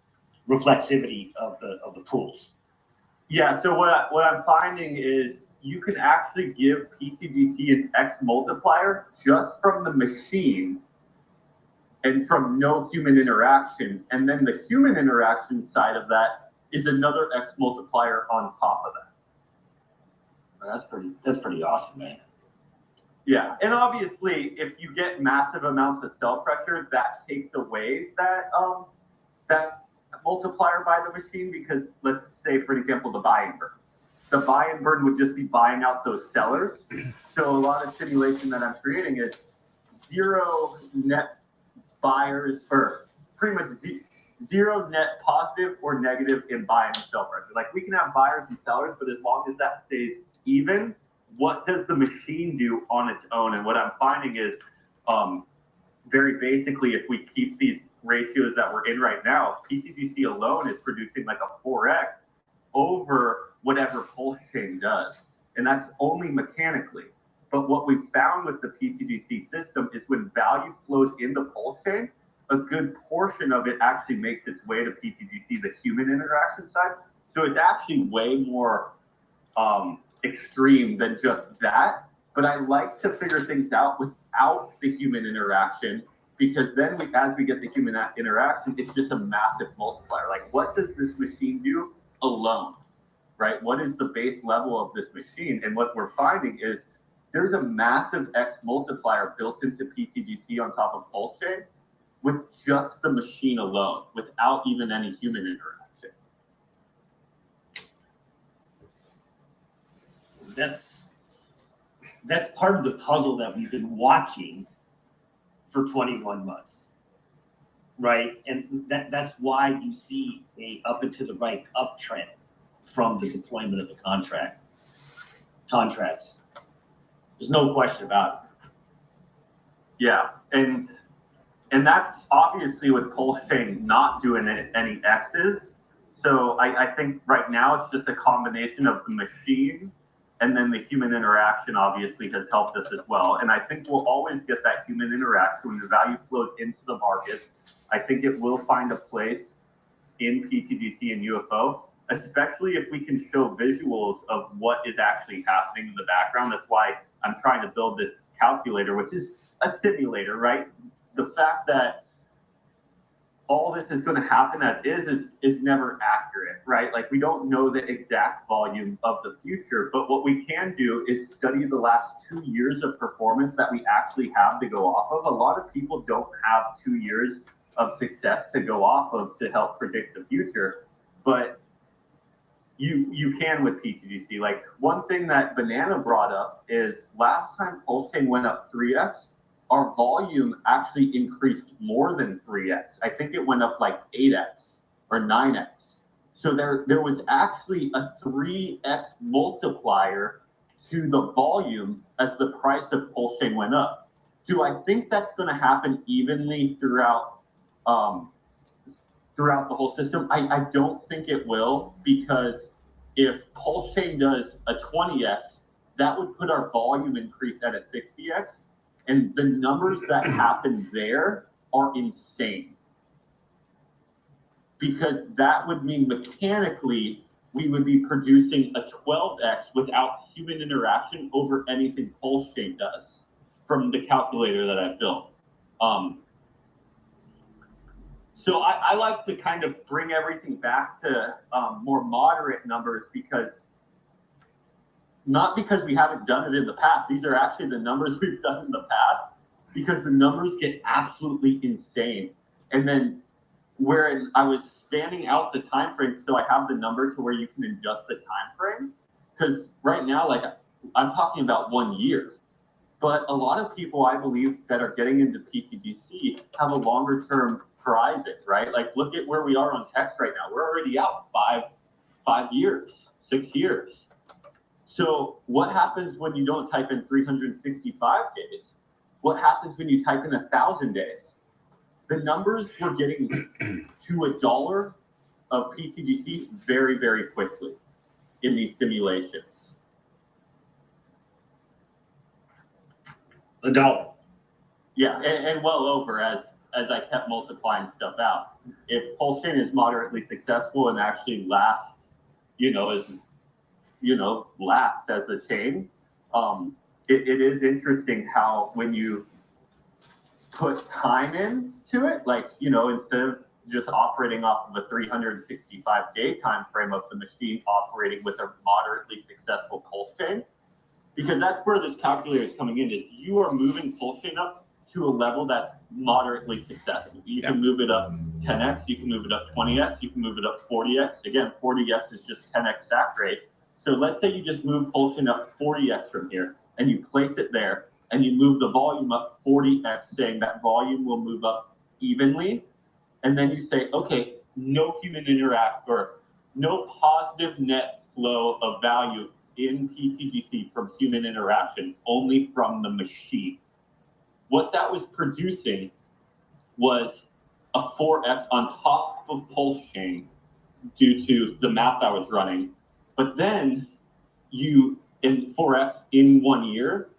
reflexivity of the pools. Yeah, so what I'm finding is you can actually give PTGC an X multiplier just from the machine and from no human interaction. And then the human interaction side of that is another X multiplier on top of that. That's pretty awesome, man. Yeah, and obviously, if you get massive amounts of cell pressure, that takes away that that multiplier by the machine, because let's say, for example, the buy and burn. The buy and burn would just be buying out those sellers. So a lot of simulation that I'm creating is 0 net buyers, or pretty much 0 net positive or negative in buying and sell pressure. Like, we can have buyers and sellers, but as long as that stays even, what does the machine do on its own? And what I'm finding is, very basically, if we keep these ratios that we're in right now, PTGC alone is producing like a 4x over whatever PulseChain does. And that's only mechanically. But what we found with the PTGC system is when value flows into PulseChain, a good portion of it actually makes its way to PTGC, the human interaction side. So it's actually way more extreme than just that. But I like to figure things out without the human interaction, because then as we get the human interaction, it's just a massive multiplier. Like, what does this machine do alone, right? What is the base level of this machine? And what we're finding is there's a massive X multiplier built into PTGC on top of PulseChain with just the machine alone, without even any human interaction. That's part of the puzzle that we've been watching for 21 months, right? And that's why you see a up and to the right uptrend from the deployment of the contracts. There's no question about it. Yeah, and that's obviously with PulseChain not doing any X's. So I think right now it's just a combination of the machine, and then the human interaction obviously has helped us as well. And I think we'll always get that human interaction when the value flows into the market. I think it will find a place in PTGC and UFO, especially if we can show visuals of what is actually happening in the background. That's why I'm trying to build this calculator, which is a simulator, right? The fact that all this is going to happen as is never accurate, right? Like, we don't know the exact volume of the future, but what we can do is study the last 2 years of performance that we actually have to go off of. A lot of people don't have 2 years of success to go off of to help predict the future, but you can with PTGC. Like, one thing that Banana brought up is last time PulseChain went up 3x, our volume actually increased more than 3x. I think it went up like 8x or 9x. So there was actually a 3x multiplier to the volume as the price of PulseChain went up. Do I think that's going to happen evenly throughout the whole system? I don't think it will, because if PulseChain does a 20x, that would put our volume increase at a 60x. And the numbers that happen there are insane, because that would mean mechanically we would be producing a 12x without human interaction over anything PulseChain does from the calculator that I built. So I like to kind of bring everything back to more moderate numbers, because not because we haven't done it in the past. These are actually the numbers we've done in the past, because the numbers get absolutely insane. And then where I was spanning out the time frame, so I have the number to where you can adjust the time frame. Because right now, like, I'm talking about 1 year. But a lot of people, I believe, that are getting into pTGC have a longer term horizon, right? Like, look at where we are on text right now. We're already out 5 years, 6 years. So what happens when you don't type in 365 days? What happens when you type in 1,000 days? The numbers we're getting to $1 of pTGC very, very quickly in these simulations. $1. Yeah, and well over as I kept multiplying stuff out. If PulseChain is moderately successful and actually lasts, last as a chain, it is interesting how when you put time into it, like, instead of just operating off of a 365-day time frame of the machine operating with a moderately successful PulseChain, because that's where this calculator is coming in, is you are moving PulseChain up to a level that's moderately successful. You can move it up 10x, you can move it up 20x, you can move it up 40x. Again, 40x is just 10x stack rate. So let's say you just move PulseChain up 40x from here, and you place it there, and you move the volume up 40x, saying that volume will move up evenly. And then you say, okay, no human interact, or no positive net flow of value in pTGC from human interaction, only from the machine. What that was producing was a 4x on top of PulseChain due to the math I was running. But then in 4x in 1 year,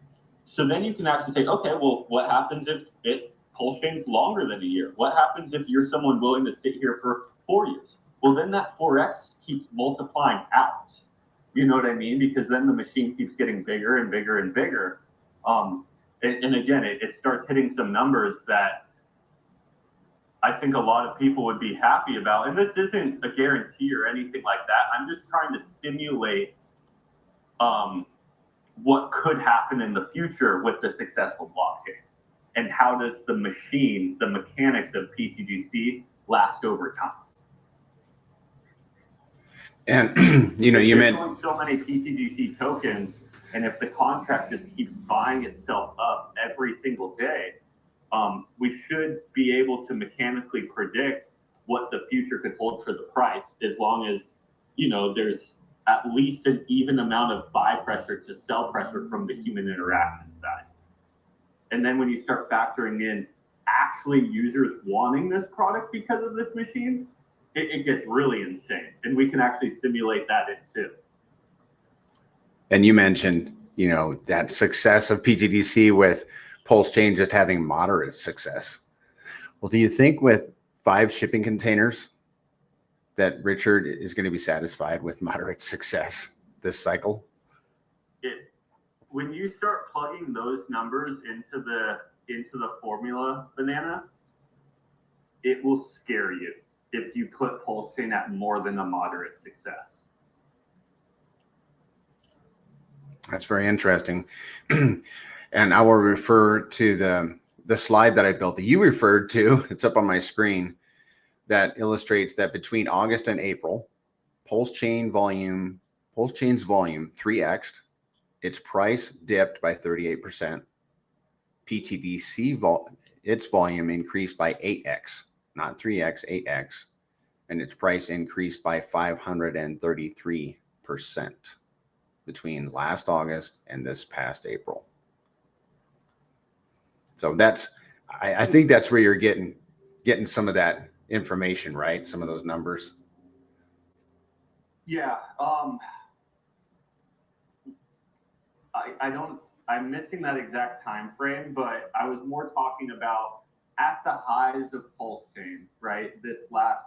so then you can actually say, okay, well, what happens if PulseChain's longer than a year? What happens if you're someone willing to sit here for 4 years? Well, then that 4x keeps multiplying out. You know what I mean? Because then the machine keeps getting bigger and bigger and bigger. And again, it starts hitting some numbers that I think a lot of people would be happy about. And this isn't a guarantee or anything like that. I'm just trying to simulate what could happen in the future with the successful blockchain. And how does the machine, the mechanics of pTGC, last over time? And you meant so many pTGC tokens, and if the contract just keeps buying itself up every single day, we should be able to mechanically predict what the future could hold for the price, as long as there's at least an even amount of buy pressure to sell pressure from the human interaction side. And then when you start factoring in actually users wanting this product because of this machine, it gets really insane. And we can actually simulate that in too. And you mentioned, that success of pTGC with PulseChain just having moderate success. Well, do you think with 5 shipping containers that Richard is going to be satisfied with moderate success this cycle? When you start plugging those numbers into the formula, Banana, it will scare you if you put PulseChain at more than a moderate success. That's very interesting. And I will refer to the slide that I built that you referred to. It's up on my screen, that illustrates that between August and April, PulseChain's volume 3x'd, its price dipped by 38%. pTGC its volume increased by 8x, not 3x, 8x, and its price increased by 533% between last August and this past April. So I think that's where you're getting some of that information, right? Some of those numbers. Yeah. I'm missing that exact time frame, but I was more talking about at the highs of PulseChain, right? This last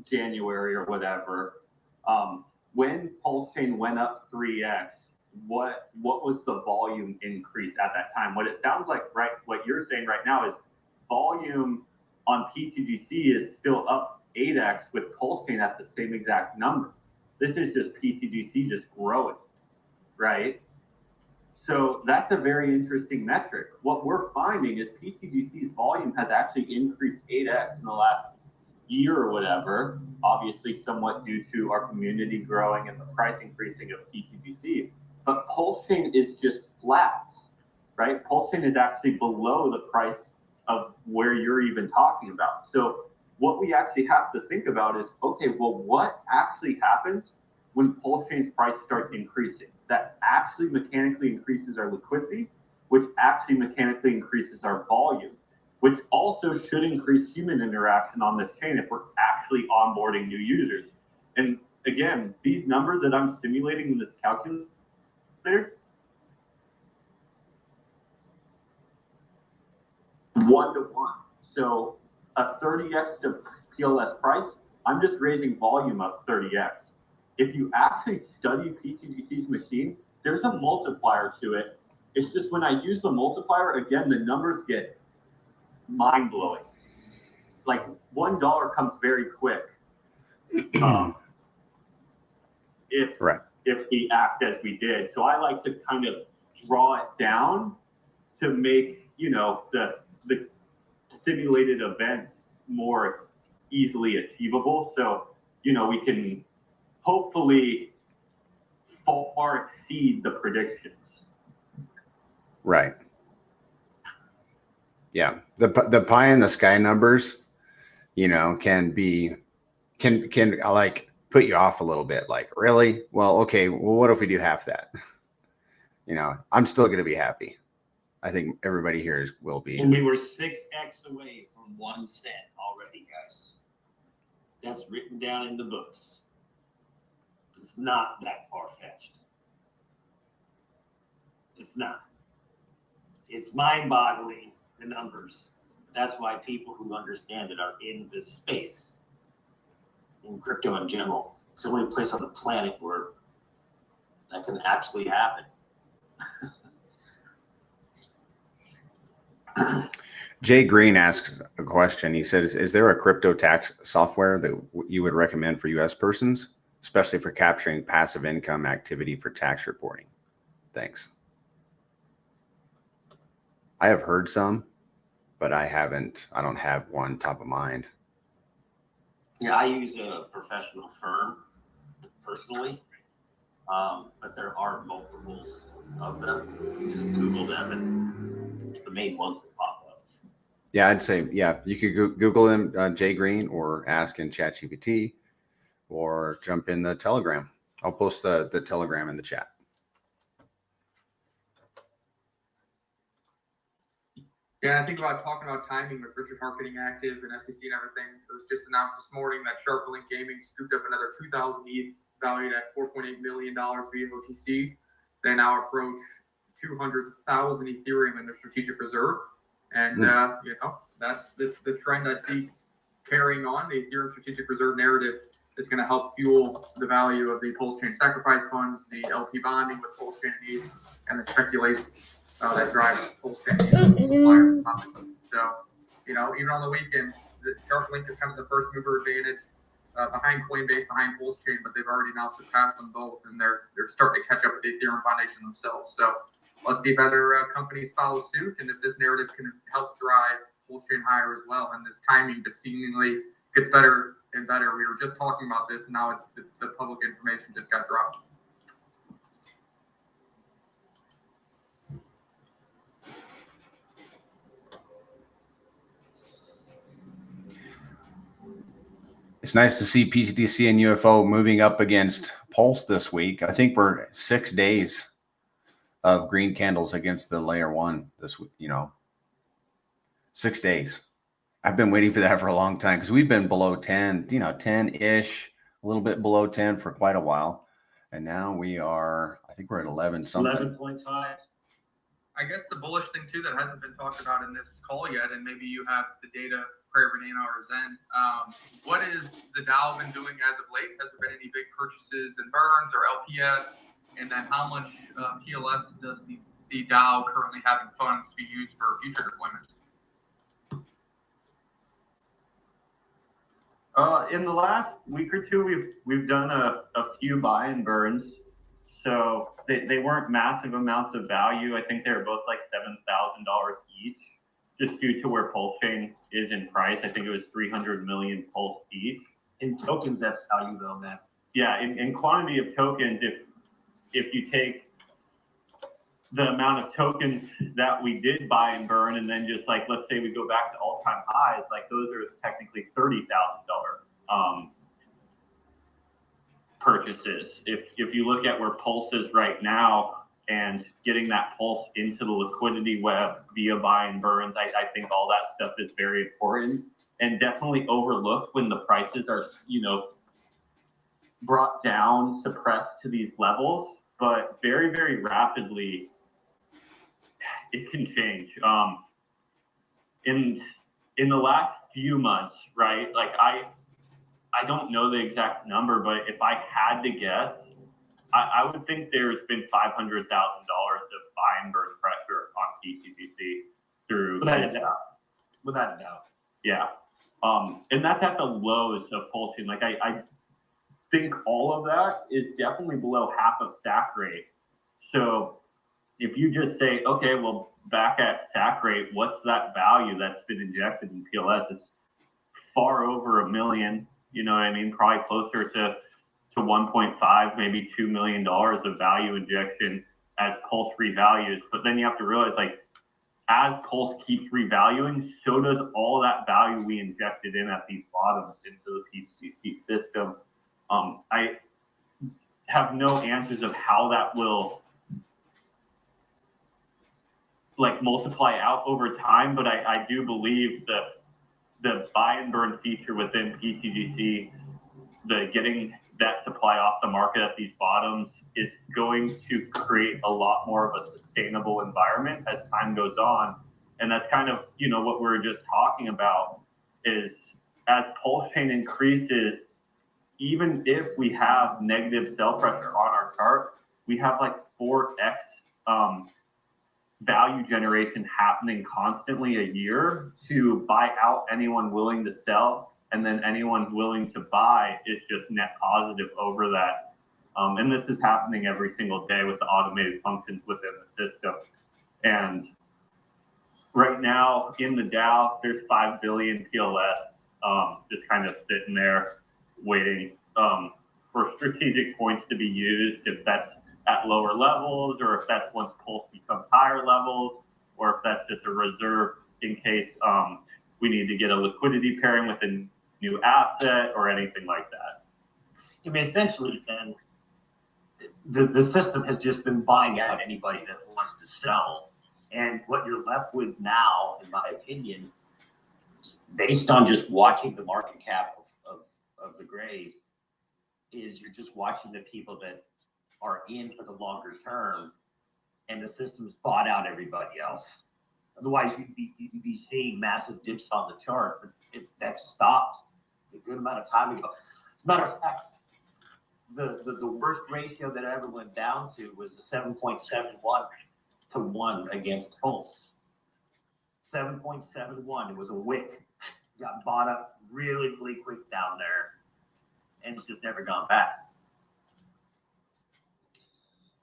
January or whatever, when PulseChain went up 3x, what was the volume increase at that time? What it sounds like, right, what you're saying right now is volume on pTGC is still up 8x with PulseChain at the same exact number. This is just pTGC just growing, right? So that's a very interesting metric. What we're finding is pTGC's volume has actually increased 8x in the last year or whatever, obviously somewhat due to our community growing and the price increasing of pTGC. But PulseChain is just flat, right? PulseChain is actually below the price of where you're even talking about. So what we actually have to think about is, okay, well, what actually happens when PulseChain's price starts increasing? That actually mechanically increases our liquidity, which actually mechanically increases our volume, which also should increase human interaction on this chain if we're actually onboarding new users. And again, these numbers that I'm simulating in this calculator, 1 to 1. So a 30x to PLS price, I'm just raising volume up 30x. If you actually study pTGC's machine, there's a multiplier to it. It's just when I use the multiplier, again, the numbers get mind-blowing. Like $1 comes very quick if we act as we did. So I like to kind of draw it down to make, you know, the simulated events more easily achievable. So, you know, we can hopefully far exceed the predictions. Right. Yeah. The pie in the sky numbers, you know, can like put you off a little bit. Like, really? Well, okay. Well, what if we do half that? You know, I'm still going to be happy. I think everybody here will be. And we were 6x away from 1 cent already, guys. That's written down in the books. It's not that far-fetched. It's not. It's mind-boggling, the numbers. That's why people who understand it are in this space, in crypto in general. It's the only place on the planet where that can actually happen. Jay Green asks a question. He says, is there a crypto tax software that you would recommend for U.S. persons, especially for capturing passive income activity for tax reporting? Thanks. I have heard some, but I don't have one top of mind. Yeah, I use a professional firm personally, but there are multiples of them. You just Google them and the main ones will pop up. Yeah, I'd say, yeah, you could Google them, Jay Green, or ask in ChatGPT, or jump in the Telegram. I'll post the Telegram in the chat. Yeah, I think about talking about timing with Richard Marketing Active and SEC and everything. It was just announced this morning that SharpLink Gaming scooped up another 2,000 ETH valued at $4.8 million via OTC. They now approach 200,000 Ethereum in their strategic reserve. And, you know, that's the trend I see carrying on. The Ethereum strategic reserve narrative is going to help fuel the value of the PulseChain sacrifice funds, the LP bonding with PulseChain and ETH, and the speculation that drives PulseChain ETH. So, you know, even on the weekend, the SharpLink is kind of the first mover advantage behind Coinbase, behind PulseChain, but they've already now surpassed them both, and they're starting to catch up with the Ethereum Foundation themselves. So let's see if other companies follow suit, and if this narrative can help drive PulseChain higher as well. And this timing just seemingly gets better and better. We were just talking about this, and now the public information just got dropped. It's nice to see pTGC and UFO moving up against Pulse this week. I think we're 6 days of green candles against the layer one this week, you know, 6 days. I've been waiting for that for a long time because we've been below 10, you know, 10-ish, a little bit below 10 for quite a while. And now we are, I think we're at 11 something. 11.5. I guess the bullish thing too that hasn't been talked about in this call yet, and maybe you have the data for every 8 hours in. What is the DAO been doing as of late? Has there been any big purchases in burns or LPS? And then how much PLS does the DAO currently have in funds to be used for future deployments? In the last week or two, we've done a few buy and burns. So they weren't massive amounts of value. I think they were both like $7,000 each, just due to where PulseChain is in price. I think it was 300 million Pulse each. In tokens, that's value though, man. Yeah, in quantity of tokens, if you take the amount of tokens that we did buy and burn, and then just like, let's say we go back to all-time highs, like those are technically $30,000 purchases. If you look at where Pulse is right now and getting that Pulse into the liquidity web via buy and burns, I think all that stuff is very important and definitely overlooked when the prices are, brought down, suppressed to these levels, but very, very rapidly, it can change. In the last few months, right? Like I don't know the exact number, but if I had to guess, I would think there's been $500,000 of buy and burn pressure on pTGC through. Without a doubt. Yeah. And that's at the lows of PulseChain. Like I think all of that is definitely below half of SAC rate. So if you just say, okay, well, back at SAC rate, what's that value that's been injected in PLS? It's far over $1 million, you know what I mean? Probably closer to 1.5, maybe $2 million of value injection as Pulse revalues. But then you have to realize, like, as Pulse keeps revaluing, so does all that value we injected in at these bottoms into the pTGC system. I have no answers of how that will like multiply out over time, but I do believe the buy and burn feature within pTGC, the getting that supply off the market at these bottoms is going to create a lot more of a sustainable environment as time goes on. And that's kind of, what we were just talking about is as PulseChain increases, even if we have negative sell pressure on our chart, we have like 4x value generation happening constantly a year to buy out anyone willing to sell, and then anyone willing to buy is just net positive over that. And this is happening every single day with the automated functions within the system. And right now in the DAO, there's 5 billion PLS just kind of sitting there waiting for strategic points to be used, if that's at lower levels, or if that's once Pulse becomes higher levels, or if that's just a reserve in case we need to get a liquidity pairing with a new asset or anything like that. I mean, essentially, then the system has just been buying out anybody that wants to sell. And what you're left with now, in my opinion, based on just watching the market cap of the Grays, is you're just watching the people that are in for the longer term, and the system's bought out everybody else. Otherwise, you'd be seeing massive dips on the chart, but that stopped a good amount of time ago. As a matter of fact, the worst ratio that I ever went down to was the 7.71 to 1 against Pulse. 7.71. It was a wick. Got bought up really, really quick down there, and it's just never gone back.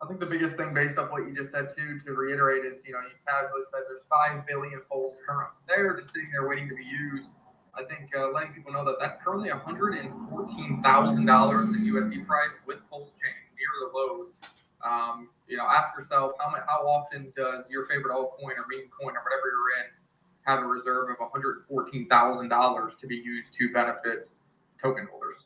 I think the biggest thing based off what you just said too, to reiterate, is you casually said there's 5 billion Pulse currently there, just sitting there waiting to be used. I think letting people know that that's currently $114,000 in USD price with PulseChain near the lows. Ask yourself how often does your favorite altcoin or meme coin or whatever you're in have a reserve of $114,000 to be used to benefit token holders?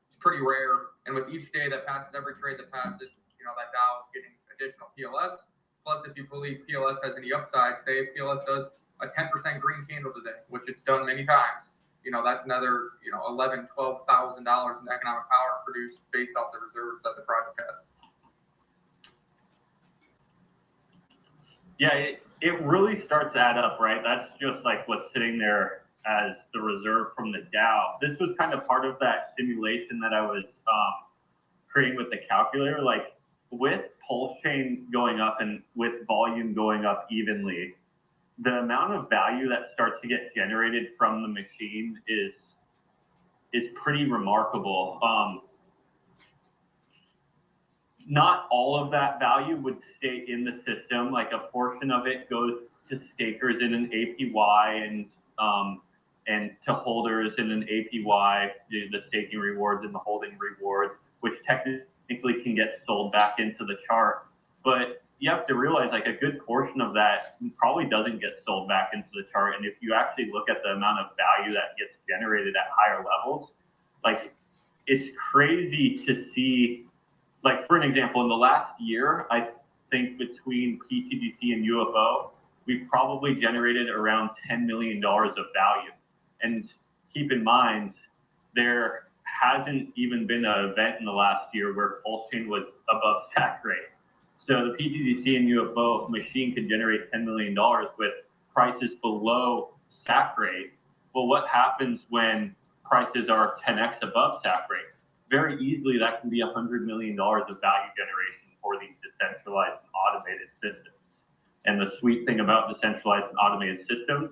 It's pretty rare, and with each day that passes, every trade that passes, that DAO is getting additional PLS. Plus, if you believe PLS has any upside, say if PLS does a 10% green candle today, which it's done many times, that's another, $11,000, $12,000 in economic power produced based off the reserves that the project has. Yeah, it really starts to add up, right? That's just like what's sitting there as the reserve from the DAO. This was kind of part of that simulation that I was creating with the calculator. Like with PulseChain going up and with volume going up evenly, the amount of value that starts to get generated from the machine is pretty remarkable. Not all of that value would stay in the system. Like a portion of it goes to stakers in an APY and to holders in an APY, the staking rewards and the holding rewards, which technically can get sold back into the chart. But you have to realize like a good portion of that probably doesn't get sold back into the chart. And if you actually look at the amount of value that gets generated at higher levels, like it's crazy to see. Like for an example, in the last year, I think between pTGC and UFO, we've probably generated around $10 million of value. And keep in mind, there hasn't even been an event in the last year where PulseChain was above stack rate. So the pTGC and UFO machine could generate $10 million with prices below stack rate. Well, what happens when prices are 10x above stack rate? Very easily, that can be $100 million of value generation for these decentralized and automated systems. And the sweet thing about decentralized and automated systems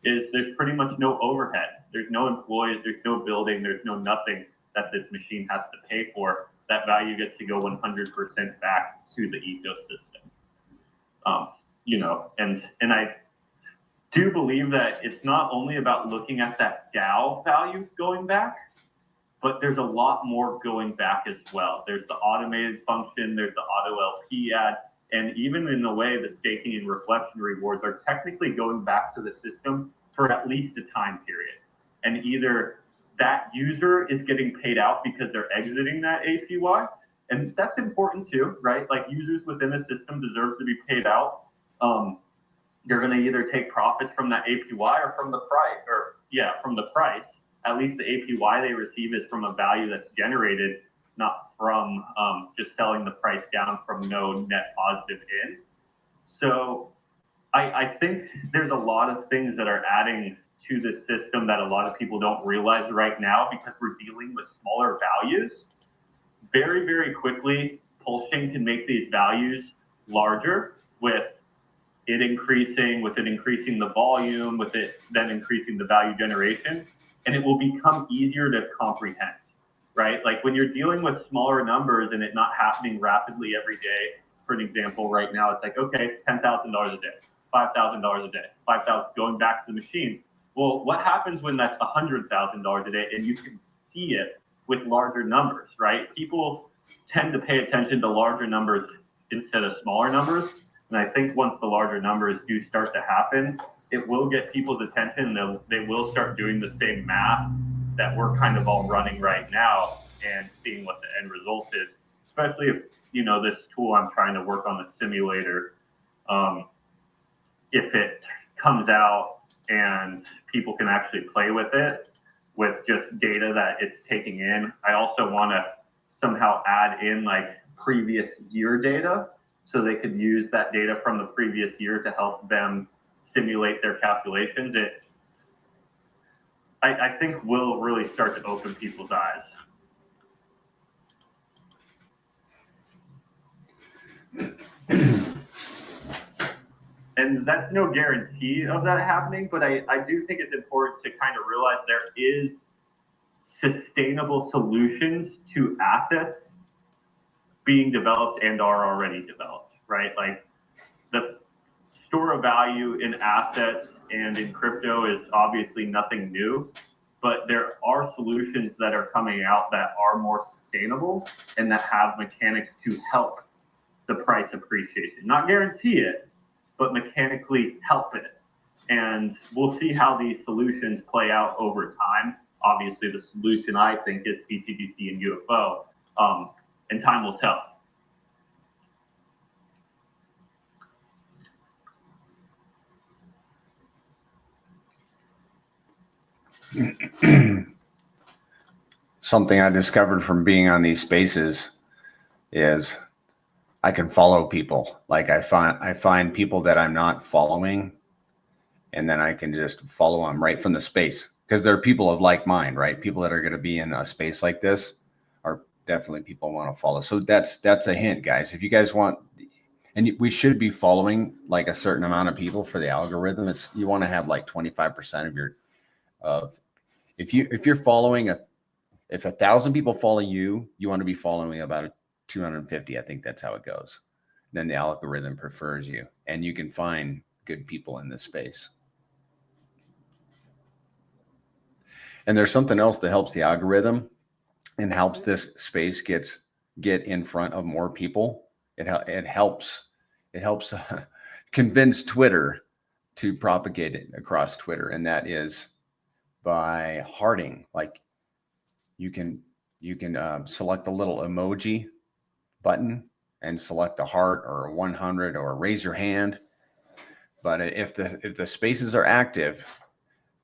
is there's pretty much no overhead. There's no employees, there's no building, there's no nothing that this machine has to pay for. That value gets to go 100% back to the ecosystem. And I do believe that it's not only about looking at that DAO value going back, but there's a lot more going back as well. There's the automated function, there's the auto LP ad, and even in a way, the staking and reflection rewards are technically going back to the system for at least a time period. And either that user is getting paid out because they're exiting that APY, and that's important too, right? Like users within the system deserve to be paid out. They're going to either take profits from that APY or from the price, At least the APY they receive is from a value that's generated, not from just selling the price down from no net positive in. So I think there's a lot of things that are adding to the system that a lot of people don't realize right now because we're dealing with smaller values. Very, very quickly, PulseChain can make these values larger with it increasing the volume, with it then increasing the value generation. And it will become easier to comprehend, right? Like when you're dealing with smaller numbers and it not happening rapidly every day, for an example, right now, it's like, okay, $10,000 a day, $5,000 a day, 5,000 going back to the machine. Well, what happens when that's $100,000 a day and you can see it with larger numbers, right? People tend to pay attention to larger numbers instead of smaller numbers. And I think once the larger numbers do start to happen, it will get people's attention. They will start doing the same math that we're kind of all running right now and seeing what the end result is, especially if, this tool I'm trying to work on, the simulator, if it comes out and people can actually play with it with just data that it's taking in. I also want to somehow add in like previous year data so they could use that data from the previous year to help them simulate their calculations. I think will really start to open people's eyes. And that's no guarantee of that happening, but I do think it's important to kind of realize there is sustainable solutions to assets being developed and are already developed, right? Like the store of value in assets and in crypto is obviously nothing new, but there are solutions that are coming out that are more sustainable and that have mechanics to help the price appreciation. Not guarantee it, but mechanically help it. And we'll see how these solutions play out over time. Obviously, the solution I think is pTGC and UFO, and time will tell. Something I discovered from being on these spaces is I can follow people. Like I find people that I'm not following, and then I can just follow them right from the space, because there are people of like mind, right? People that are going to be in a space like this are definitely people want to follow. So that's a hint, guys. If you guys want, and we should be following like a certain amount of people for the algorithm. It's, you want to have like 25% of your if you're following if 1,000 people follow you, you want to be following about 250. I think that's how it goes. Then the algorithm prefers you, and you can find good people in this space. And there's something else that helps the algorithm and helps this space get in front of more people. It helps convince Twitter to propagate it across Twitter, and that is by hearting. Like you can select the little emoji button and select a heart or a 100 or raise your hand. But if the spaces are active,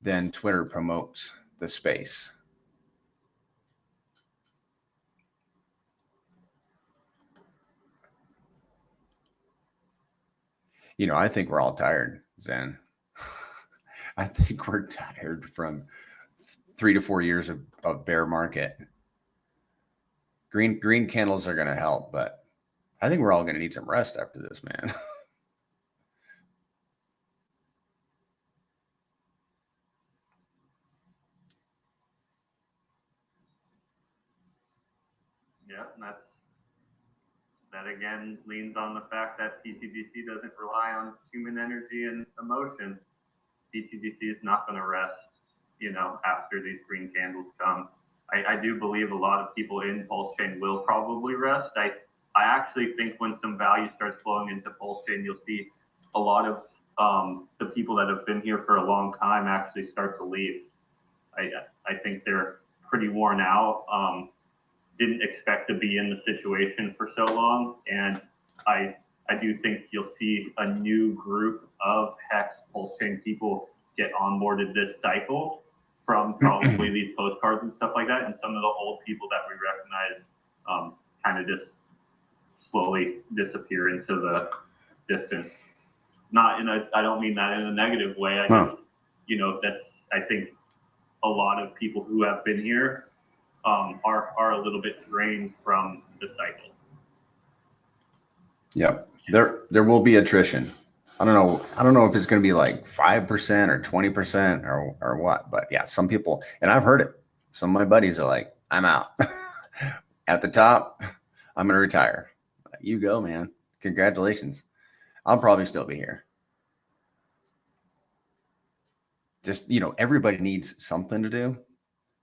then Twitter promotes the space. You know, I think we're all tired, Zen. I think we're tired from 3 to 4 years of bear market. Green candles are going to help, but I think we're all going to need some rest after this, man. Yeah, and that again leans on the fact that pTGC doesn't rely on human energy and emotion. pTGC is not going to rest, you know, after these green candles come. I do believe a lot of people in PulseChain will probably rest. I actually think when some value starts flowing into PulseChain, you'll see a lot of the people that have been here for a long time actually start to leave. I think they're pretty worn out. Didn't expect to be in the situation for so long, and I do think you'll see a new group of Hex PulseChain people get onboarded this cycle from probably these postcards and stuff like that, and some of the old people that we recognize kind of just slowly disappear into the distance. Not in a, I don't mean that in a negative way. I just, you know, I think a lot of people who have been here are a little bit drained from the cycle. Yep. There will be attrition. I don't know if it's going to be like 5% or 20% or what, but yeah, some people, and I've heard it. Some of my buddies are like, I'm out. At the top, I'm going to retire. You go, man. Congratulations. I'll probably still be here. Just, you know, everybody needs something to do.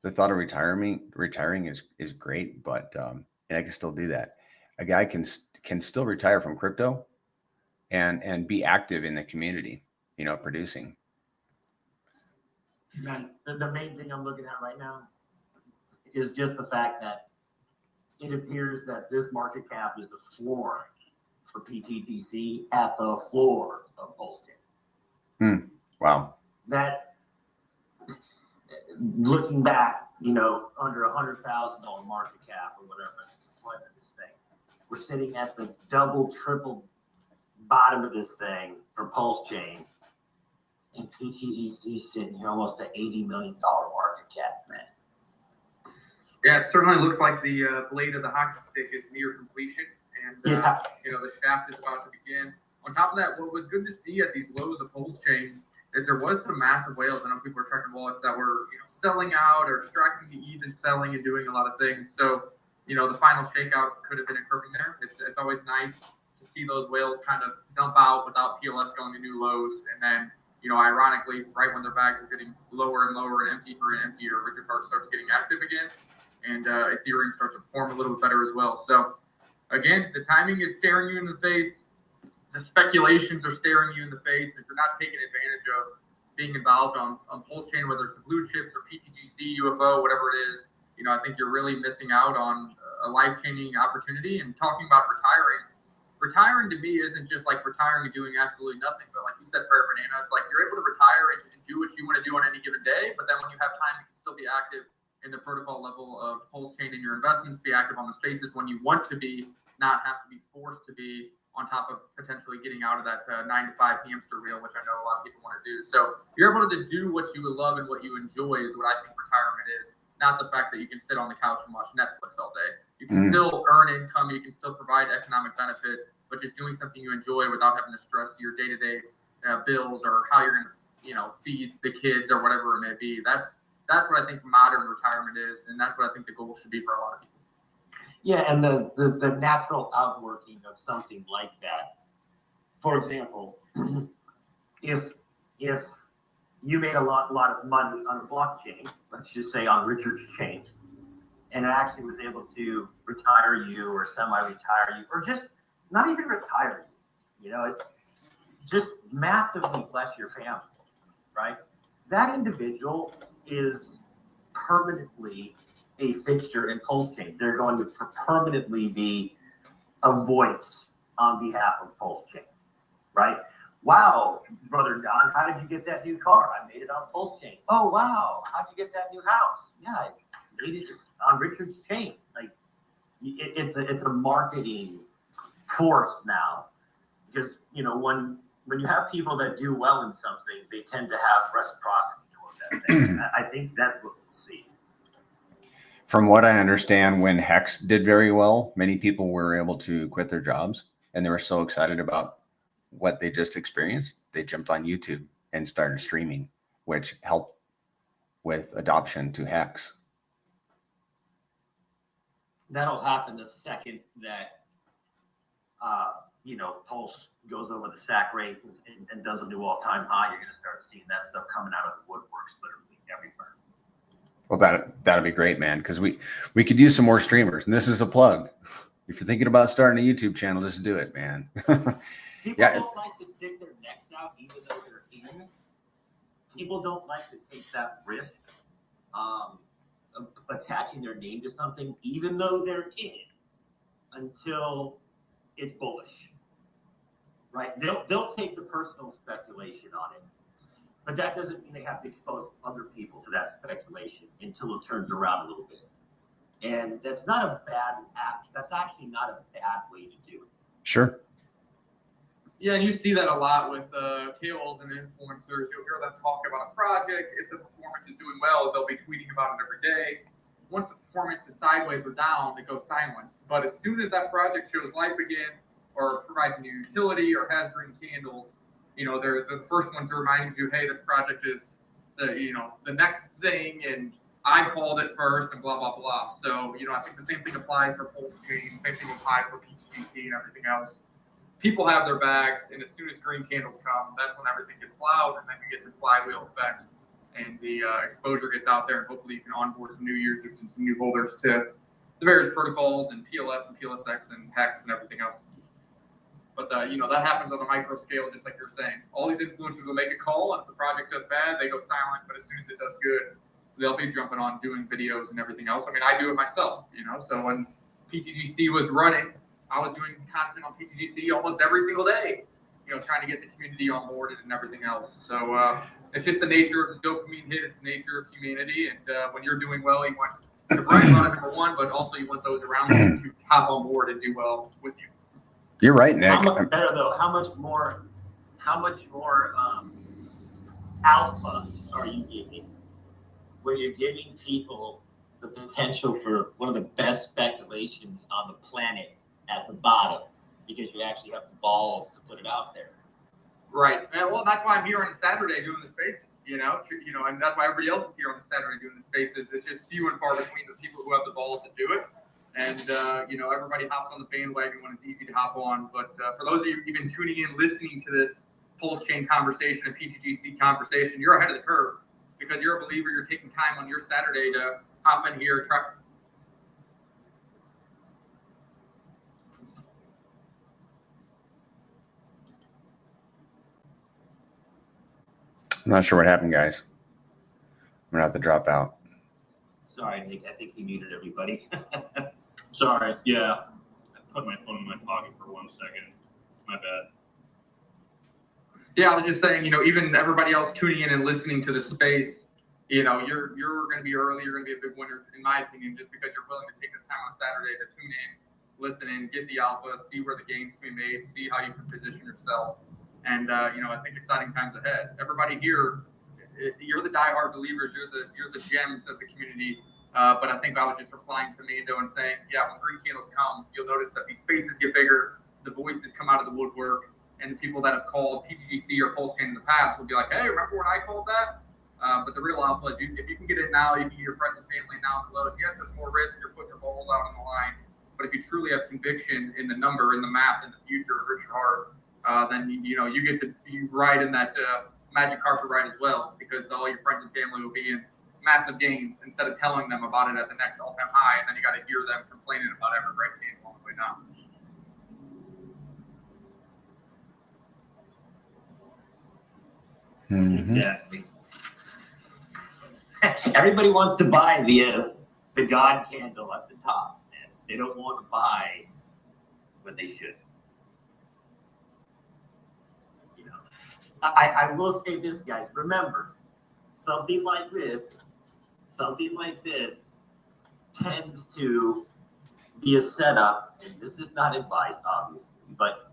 The thought of retiring is great, but and I can still do that. A guy can still retire from crypto and be active in the community, you know, producing. And the main thing I'm looking at right now is just the fact that it appears that this market cap is the floor for pTGC at the floor of PulseChain. Wow. That, looking back, you know, under $100,000 market cap or whatever, deployment of this thing, we're sitting at the double, triple bottom of this thing for PulseChain, and pTGC sitting here almost at $80 million market cap, man. Yeah, it certainly looks like the blade of the hockey stick is near completion, and you know, the shaft is about to begin. On top of that, what was good to see at these lows of PulseChain is there was some massive whales. I know people were tracking wallets that were, you know, selling out or extracting the ETH and selling and doing a lot of things. So, you know, the final shakeout could have been occurring there. It's always nice to see those whales kind of dump out without PLS going to new lows, and then, you know, ironically, right when their bags are getting lower and lower and emptier, Richard Heart starts getting active again, and Ethereum starts to perform a little bit better as well. So, again, the timing is staring you in the face. The speculations are staring you in the face. If you're not taking advantage of being involved on PulseChain, whether it's the blue chips or pTGC, UFO, whatever it is, you know, I think you're really missing out on a life-changing opportunity. And talking about retiring to me isn't just like retiring and doing absolutely nothing, but like you said, Fred Banana, it's like you're able to retire and do what you want to do on any given day, but then when you have time, you can still be active in the protocol level of PulseChain in your investments, be active on the spaces when you want to be, not have to be forced to be. on top of potentially getting out of that 9 to 5 hamster wheel, which I know a lot of people want to do. So you're able to do what you love and what you enjoy is what I think retirement is, not the fact that you can sit on the couch and watch Netflix all day. You can still earn income, you can still provide economic benefit, but just doing something you enjoy without having to stress your day-to-day bills or how you're going to, feed the kids or whatever it may be. That's what I think modern retirement is, and that's what I think the goal should be for a lot of people. Yeah, and the natural outworking of something like that. For example, if you made a lot of money on a blockchain, let's just say on Richard's chain, and it actually was able to retire you or semi-retire you, or just not even retire you, it's just massively bless your family, right? That individual is permanently a fixture in PulseChain. They're going to permanently be a voice on behalf of PulseChain, right? Wow, brother Don, how did you get that new car? I made it on PulseChain. Oh, wow, how'd you get that new house? Yeah, I made it on Richard's chain. Like, it's a marketing force now, because when you have people that do well in something, they tend to have reciprocity toward that thing. I think that's what we'll see. From what I understand, when Hex did very well, many people were able to quit their jobs, and they were so excited about what they just experienced, they jumped on YouTube and started streaming, which helped with adoption to Hex. That'll happen the second that Pulse goes over the sack rate and does a new all-time high. You're going to start seeing that stuff coming out of the woodworks literally everywhere. Well, that'll be great, man, because we could use some more streamers, and this is a plug. If you're thinking about starting a YouTube channel, just do it, man. People don't like to stick their necks out even though they're in. People don't like to take that risk of attaching their name to something even though they're in until it's bullish, right? They'll take the personal speculation on it, but that doesn't mean they have to expose other people to that speculation until it turns around a little bit. And that's not a bad act. That's actually not a bad way to do it. Sure. Yeah, and you see that a lot with KOLs and influencers. You'll hear them talk about a project. If the performance is doing well, they'll be tweeting about it every day. Once the performance is sideways or down, it goes silent. But as soon as that project shows life again, or provides new utility, or has green candles, they're the first ones to remind you, hey, this project is the next thing, and I called it first, and blah blah blah. So I think the same thing applies for PulseChain. Same thing applies for pTGC and everything else. People have their bags, and as soon as green candles come, that's when everything gets loud, and then you get the flywheel effect, and the exposure gets out there, and hopefully you can onboard some new users and some new holders to the various protocols and PLS and PLSX and Hex and everything else. But that happens on a micro scale, just like you're saying. All these influencers will make a call, and if the project does bad, they go silent. But as soon as it does good, they'll be jumping on doing videos and everything else. I mean, I do it myself, So when pTGC was running, I was doing content on pTGC almost every single day, trying to get the community onboarded and everything else. So it's just the nature of dopamine hit, it's the nature of humanity. And when you're doing well, you want to brag about it, number one, but also you want those around you to hop on board and do well with you. You're right, Nick. How much better though? How much more alpha are you giving? Where you're giving people the potential for one of the best speculations on the planet at the bottom, because you actually have the balls to put it out there. Right. Well, that's why I'm here on a Saturday doing the spaces, and that's why everybody else is here on the Saturday doing the spaces. It's just few and far between the people who have the balls to do it. And, everybody hops on the bandwagon when it's easy to hop on. But for those of you even tuning in, listening to this PulseChain conversation and pTGC conversation, you're ahead of the curve because you're a believer. You're taking time on your Saturday to hop in here, try. I'm not sure what happened, guys. I'm gonna have to drop out. Sorry, Nick. I think he muted everybody. Sorry, yeah. I put my phone in my pocket for 1 second. My bad. Yeah, I was just saying, even everybody else tuning in and listening to the space, you're going to be early. You're going to be a big winner, in my opinion, just because you're willing to take this time on Saturday to tune in, listen in, get the alpha, see where the gains can be made, see how you can position yourself. And, I think exciting times ahead. Everybody here, you're the diehard believers, you're the gems of the community. But I think I was just replying to Mando and saying, yeah, when green candles come, you'll notice that these spaces get bigger, the voices come out of the woodwork, and the people that have called pTGC or PulseChain in the past will be like, hey, remember when I called that? But the real alpha is if you can get in now, you can get your friends and family now and close. Yes, there's more risk. You're putting your balls out on the line. But if you truly have conviction in the number, in the math, in the future of Richard Hart, then you get to be right in that magic carpet ride as well, because all your friends and family will be in massive gains instead of telling them about it at the next all-time high, and then you got to hear them complaining about every red candle on the way down. Exactly. Everybody wants to buy the God candle at the top, and they don't want to buy what they should. I will say this, guys. Remember, something like this tends to be a setup, and this is not advice, obviously, but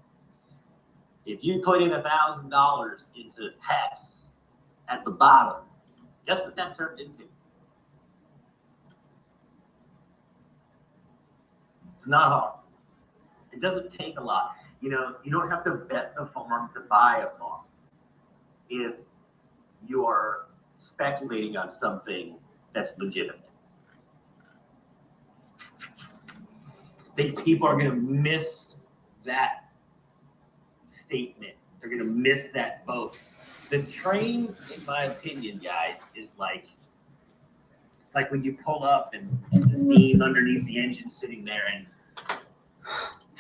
if you put in $1,000 into HEX at the bottom, guess what that turned into? It's not hard. It doesn't take a lot. You don't have to bet the farm to buy a farm if you're speculating on something that's legitimate. I think people are going to miss that statement. They're going to miss that boat. The train, in my opinion, guys, is like when you pull up and the steam underneath the engine sitting there, and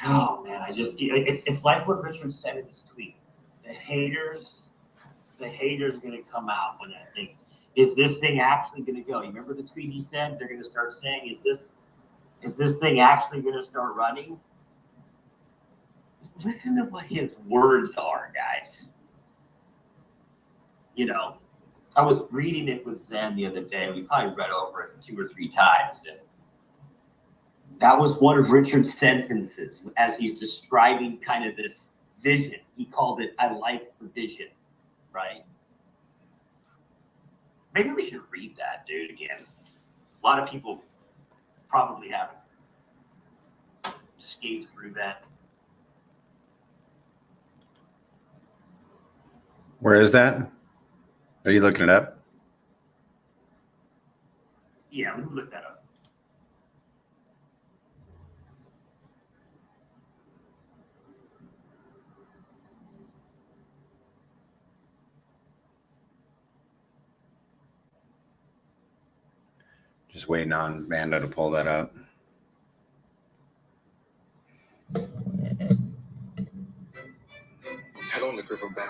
oh man, it's like what Richard said in his tweet. The haters are going to come out when I think, is this thing actually going to go? You remember the tweet he said? They're going to start saying, is this thing actually going to start running? Listen to what his words are, guys. I was reading it with Zen the other day. We probably read over it 2 or 3 times. And that was one of Richard's sentences as he's describing kind of this vision. He called it, I like the vision, right? Maybe we should read that, dude, again. A lot of people probably haven't skate through that. Where is that? Are you looking it up? Yeah, let me look that up. Just waiting on Mando to pull that up. Hello, Liquor from back.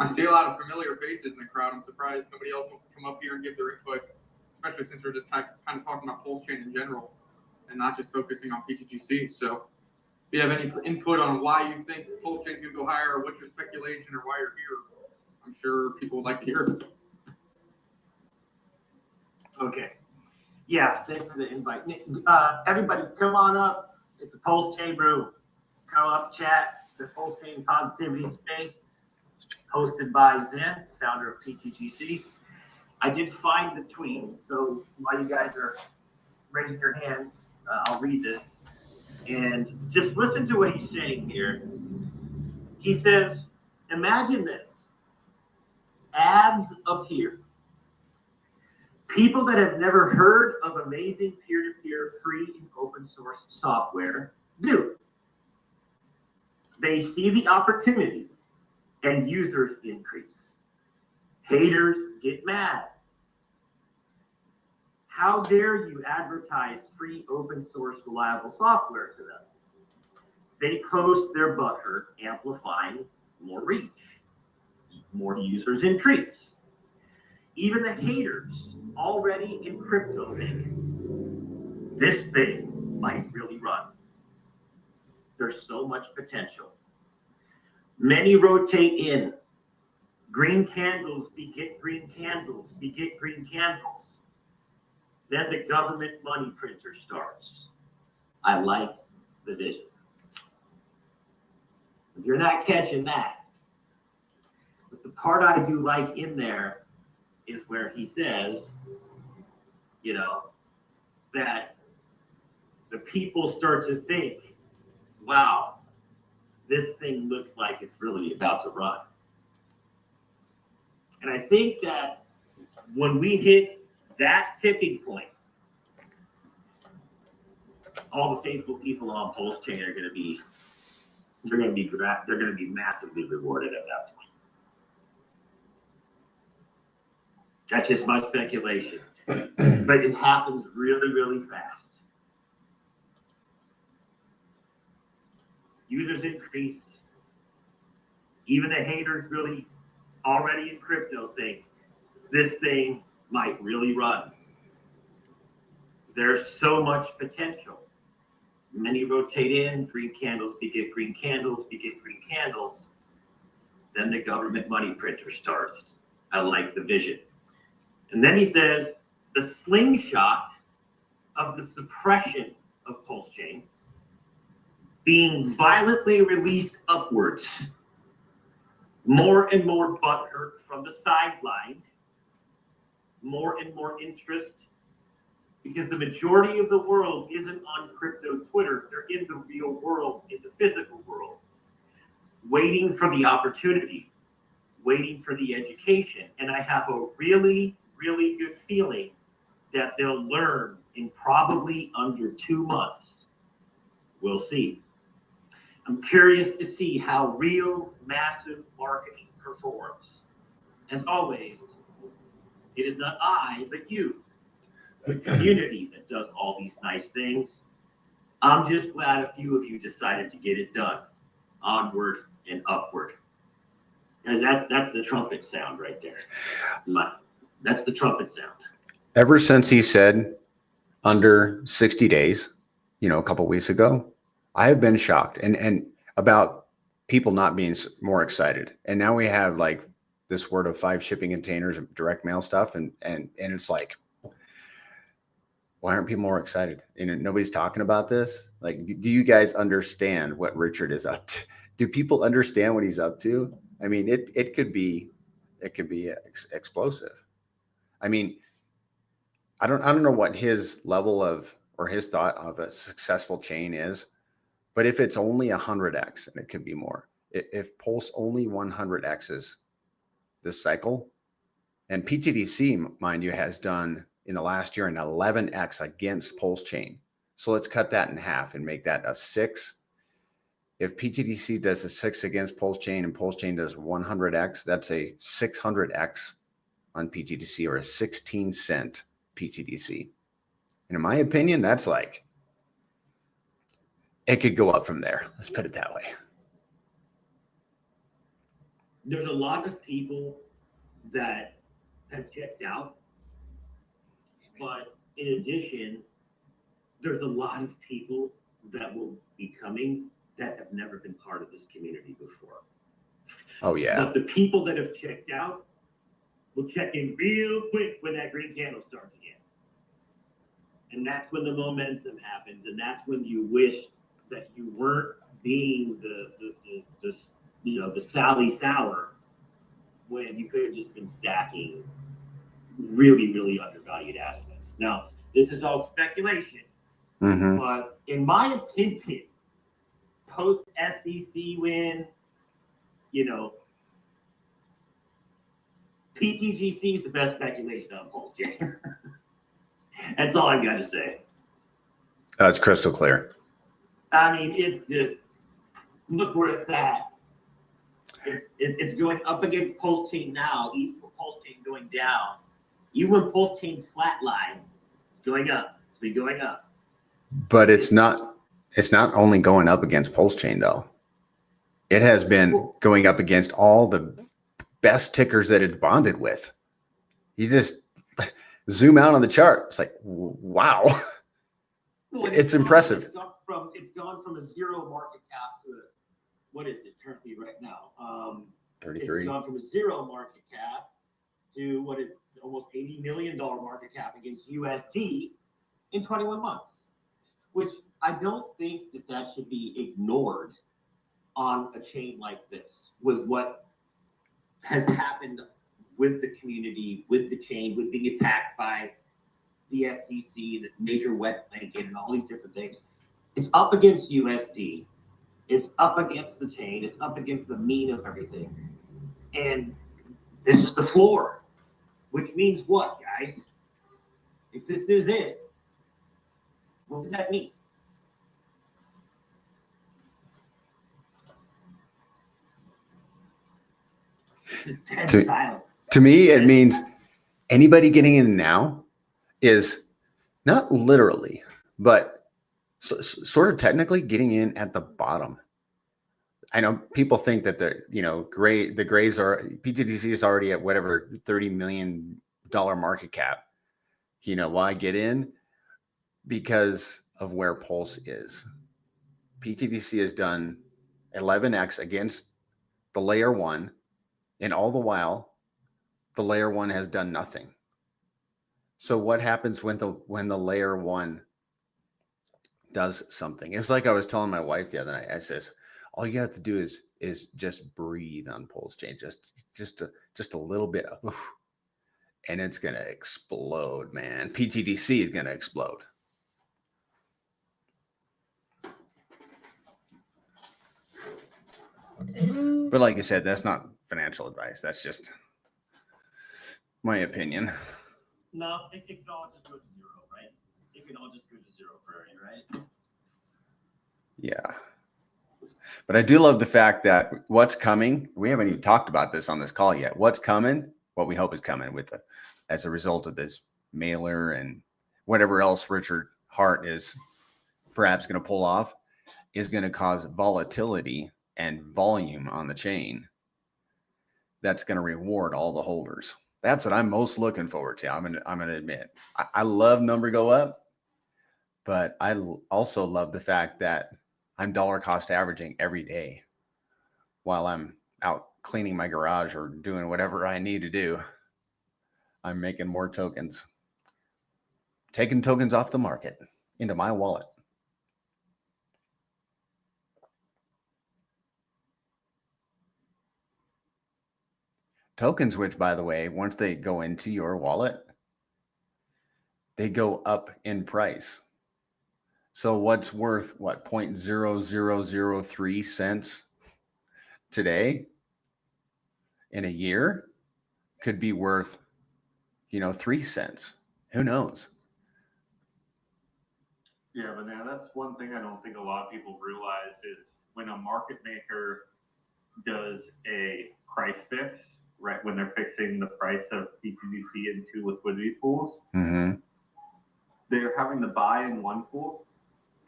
I see a lot of familiar faces in the crowd. I'm surprised nobody else wants to come up here and give their input, especially since we're just kind of talking about PulseChain in general and not just focusing on pTGC. So if you have any input on why you think PulseChain's going to go higher, or what's your speculation, or why you're here, I'm sure people would like to hear it. Okay. Yeah, thanks for the invite. Everybody, come on up. It's the PulseChain room. Come up, chat. The PulseChain Positivity Space, hosted by Zen, founder of pTGC. I did find the tweet, so while you guys are raising your hands, I'll read this. And just listen to what he's saying here. He says, imagine this. Ads appear. People that have never heard of amazing peer-to-peer free and open source software do. They see the opportunity and users increase. Haters get mad. How dare you advertise free, open source, reliable software to them? They post their butthurt, amplifying more reach. More users increase. Even the haters already in crypto think this thing might really run. There's so much potential. Many rotate in. Green candles beget green candles, beget green candles. Then the government money printer starts. I like the vision. If you're not catching that, but the part I do like in there is where he says, you know, that the people start to think, wow, this thing looks like it's really about to run. And I think that when we hit that tipping point, all the faithful people on PulseChain are going to be, they're going to be massively rewarded at that point. That's just my speculation, but it happens really, really fast. Users increase. Even the haters really already in crypto think this thing might really run. There's so much potential. Many rotate in, green candles beget green candles, beget green candles. Then the government money printer starts. I like the vision. And then he says, the slingshot of the suppression of PulseChain being violently released upwards. More and more butthurt from the sideline, more and more interest, because the majority of the world isn't on crypto Twitter, they're in the real world, in the physical world, waiting for the opportunity, waiting for the education. And I have a really, really good feeling that they'll learn in probably under 2 months. We'll see. I'm curious to see how real massive marketing performs. As always, it is not I, but you, the community, that does all these nice things. I'm just glad a few of you decided to get it done. Onward and upward. And that's the trumpet sound right there. That's the trumpet sound. Ever since he said under 60 days, you know, a couple of weeks ago, I have been shocked and about people not being more excited. And now we have like this word of 5 shipping containers of direct mail stuff. And it's like, why aren't people more excited? And nobody's talking about this. Like, do you guys understand what Richard is up to? Do people understand what he's up to? I mean, it could be explosive. I mean, I don't know what his level of, or his thought of a successful chain is, but if it's only 100x, and it could be more, if Pulse only 100x's this cycle, and pTGC, mind you, has done in the last year an 11x against PulseChain. So let's cut that in half and make that a 6. If pTGC does a 6 against PulseChain and PulseChain does 100x, that's a 600x on pTGC, or a 16-cent pTGC. And in my opinion, that's like, it could go up from there. Let's put it that way. There's a lot of people that have checked out, but in addition, there's a lot of people that will be coming that have never been part of this community before. Oh yeah. But the people that have checked out will check in real quick when that green candle starts again. And that's when the momentum happens, and that's when you wish that you weren't being the Sally Sour, when you could have just been stacking really, really undervalued assets. Now, this is all speculation, but in my opinion, post SEC win, you know, pTGC is the best speculation on PulseChain. That's all I've got to say. It's crystal clear. I mean, it's just, look where it's at. It's going up against PulseChain now, even with PulseChain going down. Even when PulseChain's flatline, it's going up. It's been going up. But it's not only going up against PulseChain though. It has been going up against all the best tickers that it's bonded with. You just zoom out on the chart. It's like, wow. Well, it's impressive. It's gone from a 0 market cap to what is it currently right now? 33. It's gone from a 0 market cap to what is almost $80 million market cap against USD in 21 months, which I don't think that that should be ignored on a chain like this, with what has happened with the community, with the chain, with being attacked by the SEC, this major wet blanket, and all these different things. It's up against USD. It's up against the chain. It's up against the mean of everything. And this is the floor, which means what, guys? If this is it, what does that mean? Dead silence. To me, it means anybody getting in now is not literally, but sort of technically getting in at the bottom. I know people think that the grays are pTGC is already at whatever $30 million market cap. Why get in? Because of where Pulse is. pTGC has done 11x against the layer one, and all the while, the layer one has done nothing. So what happens when the layer one does something? It's like I was telling my wife the other night. I says, all you have to do is just breathe on PulseChain, just a little bit, and it's gonna explode, man. pTGC is gonna explode. But like I said, that's not financial advice. That's just my opinion. No, it can all just go to zero, right? It can all just go to zero for you, right? Yeah. But I do love the fact that what's coming, we haven't even talked about this on this call yet. What's coming, what we hope is coming as a result of this mailer and whatever else Richard Hart is perhaps going to pull off, is going to cause volatility and volume on the chain. That's going to reward all the holders. That's what I'm most looking forward to. I'm going to admit, I love number go up, but I also love the fact that I'm dollar cost averaging every day while I'm out cleaning my garage or doing whatever I need to do. I'm making more tokens, taking tokens off the market into my wallet. Tokens, which, by the way, once they go into your wallet, they go up in price. So what's worth, 0.0003 cents today in a year could be worth, 3 cents. Who knows? Yeah, but now that's one thing I don't think a lot of people realize is when a market maker does a price fix, right, when they're fixing the price of pTGC into liquidity pools, they're having to buy in one pool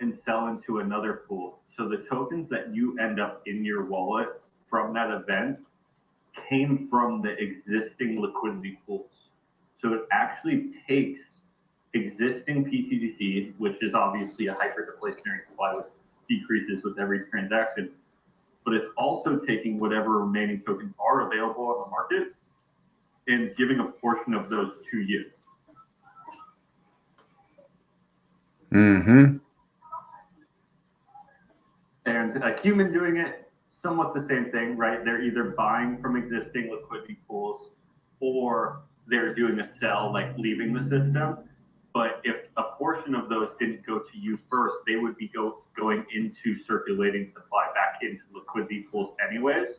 and sell into another pool. So the tokens that you end up in your wallet from that event came from the existing liquidity pools. So it actually takes existing pTGC, which is obviously a hyperdeflationary supply which decreases with every transaction, but it's also taking whatever remaining tokens are available on the market and giving a portion of those to you. And a human doing it, somewhat the same thing, right? They're either buying from existing liquidity pools or they're doing a sell, like leaving the system. But if a portion of those didn't go to you first, they would be going into circulating supply back into liquidity pools anyways.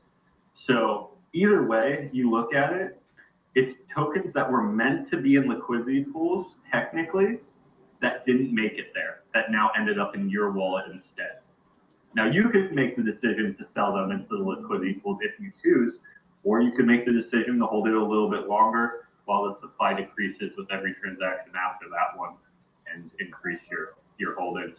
So either way you look at it, it's tokens that were meant to be in liquidity pools, technically, that didn't make it there, that now ended up in your wallet instead. Now you could make the decision to sell them into the liquidity pools if you choose, or you could make the decision to hold it a little bit longer while the supply decreases with every transaction after that one and increase your holdings.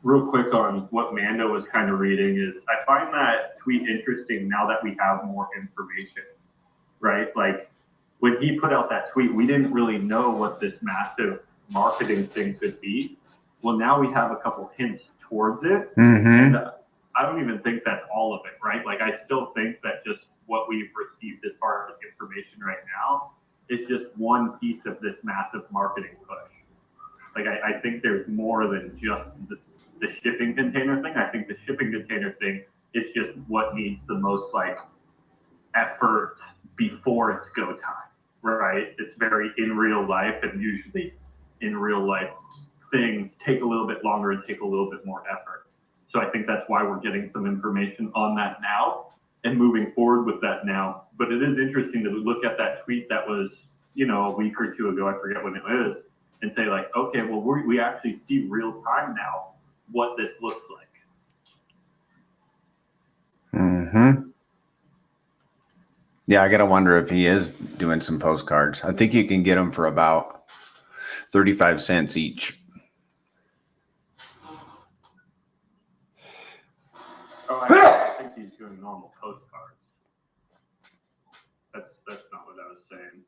Real quick on what Mando was kind of reading is, I find that tweet interesting now that we have more information, right? Like when he put out that tweet, we didn't really know what this massive marketing thing could be. Well, now we have a couple hints towards it. And I don't even think that's all of it, right? Like I still think that just what we've received as far as information right now is just one piece of this massive marketing push. Like, I think there's more than just the shipping container thing. I think the shipping container thing is just what needs the most like effort before it's go time, right? It's very in real life, and usually in real life things take a little bit longer and take a little bit more effort. So I think that's why we're getting some information on that now and moving forward with that now. But it is interesting to look at that tweet that was, you know, a week or two ago, I forget when it is, and say like, okay, well, we actually see real time now what this looks like. Mm-hmm. Yeah, I gotta wonder if he is doing some postcards. I think you can get them for about 35 cents each. Oh, I think he's doing normal postcards. That's not what I was saying.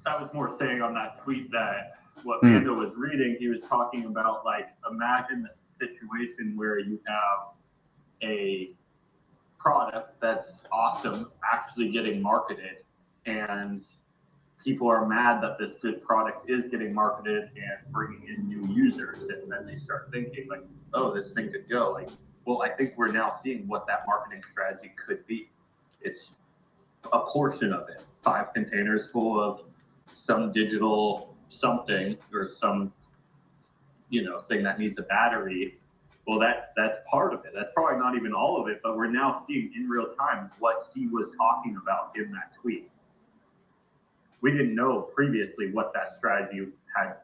I was more saying on that tweet that what Mando was reading, he was talking about like, imagine the situation where you have a product that's awesome actually getting marketed, and people are mad that this good product is getting marketed and bringing in new users, and then they start thinking like, oh, this thing could go. Like, well, I think we're now seeing what that marketing strategy could be. It's a portion of it, 5 containers full of some digital something or some, you know, thing that needs a battery. Well, that's part of it. That's probably not even all of it, but we're now seeing in real time what he was talking about in that tweet. We didn't know previously what that strategy had.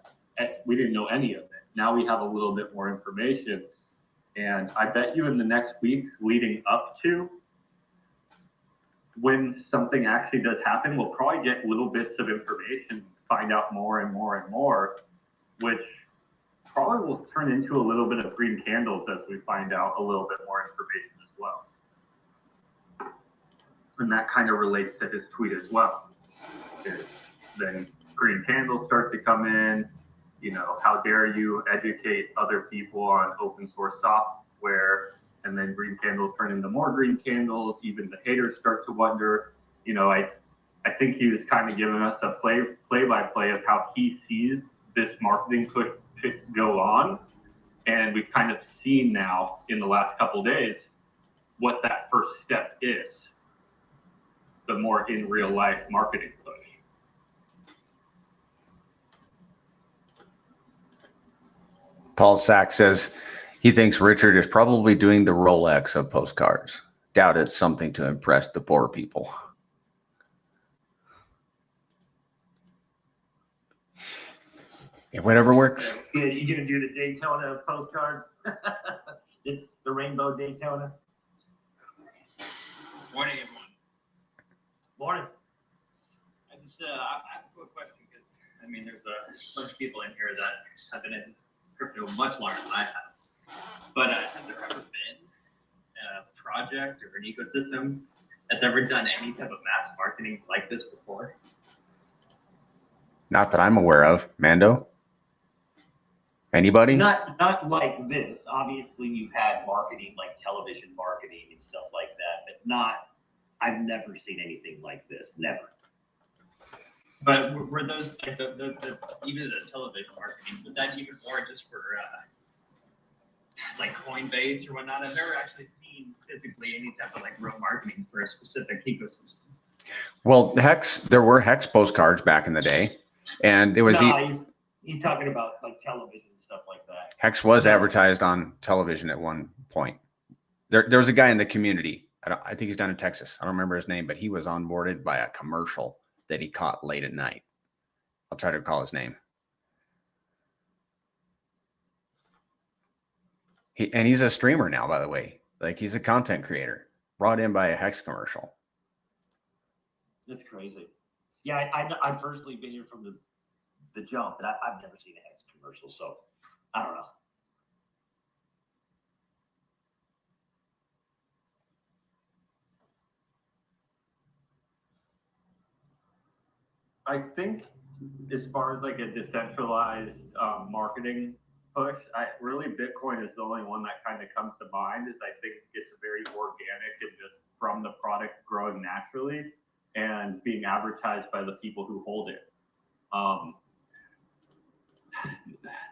We didn't know any of it. Now we have a little bit more information. And I bet you in the next weeks leading up to when something actually does happen, we'll probably get little bits of information, find out more and more and more, which probably will turn into a little bit of green candles as we find out a little bit more information as well. And that kind of relates to his tweet as well. Then green candles start to come in, you know, how dare you educate other people on open source software, and then green candles turn into more green candles. Even the haters start to wonder, you know, I think he was kind of giving us a play-by-play of how he sees this marketing push go on. And we've kind of seen now in the last couple of days what that first step is, the more in real life marketing push. Paul Sack says he thinks Richard is probably doing the Rolex of postcards. Doubt it's something to impress the poor people. Yeah, whatever works. Yeah, you gonna do the Daytona postcards? the rainbow Daytona? Morning, everyone. Morning. I have a quick question because I mean, there's a bunch of people in here that have been in crypto much longer than I have. But has there ever been a project or an ecosystem that's ever done any type of mass marketing like this before? Not that I'm aware of. Mando? Anybody? Not like this. Obviously, you've had marketing like television marketing and stuff like that, but not. I've never seen anything like this. Never. But were those like the even the television marketing? Was that even more just for like Coinbase or whatnot? I've never actually seen physically any type of like real marketing for a specific ecosystem. Well, there were Hex postcards back in the day, and it was he's talking about like television and stuff like that. Hex was advertised on television at one point. There was a guy in the community. I think he's down in Texas. I don't remember his name, but he was onboarded by a commercial that he caught late at night. I'll try to recall his name. He's a streamer now, by the way. Like, he's a content creator brought in by a Hex commercial. That's crazy. Yeah, I've personally been here from the jump, and I've never seen a Hex commercial, so I don't know. I think as far as like a decentralized marketing push, really Bitcoin is the only one that kind of comes to mind. Is I think it's very organic and just from the product growing naturally and being advertised by the people who hold it.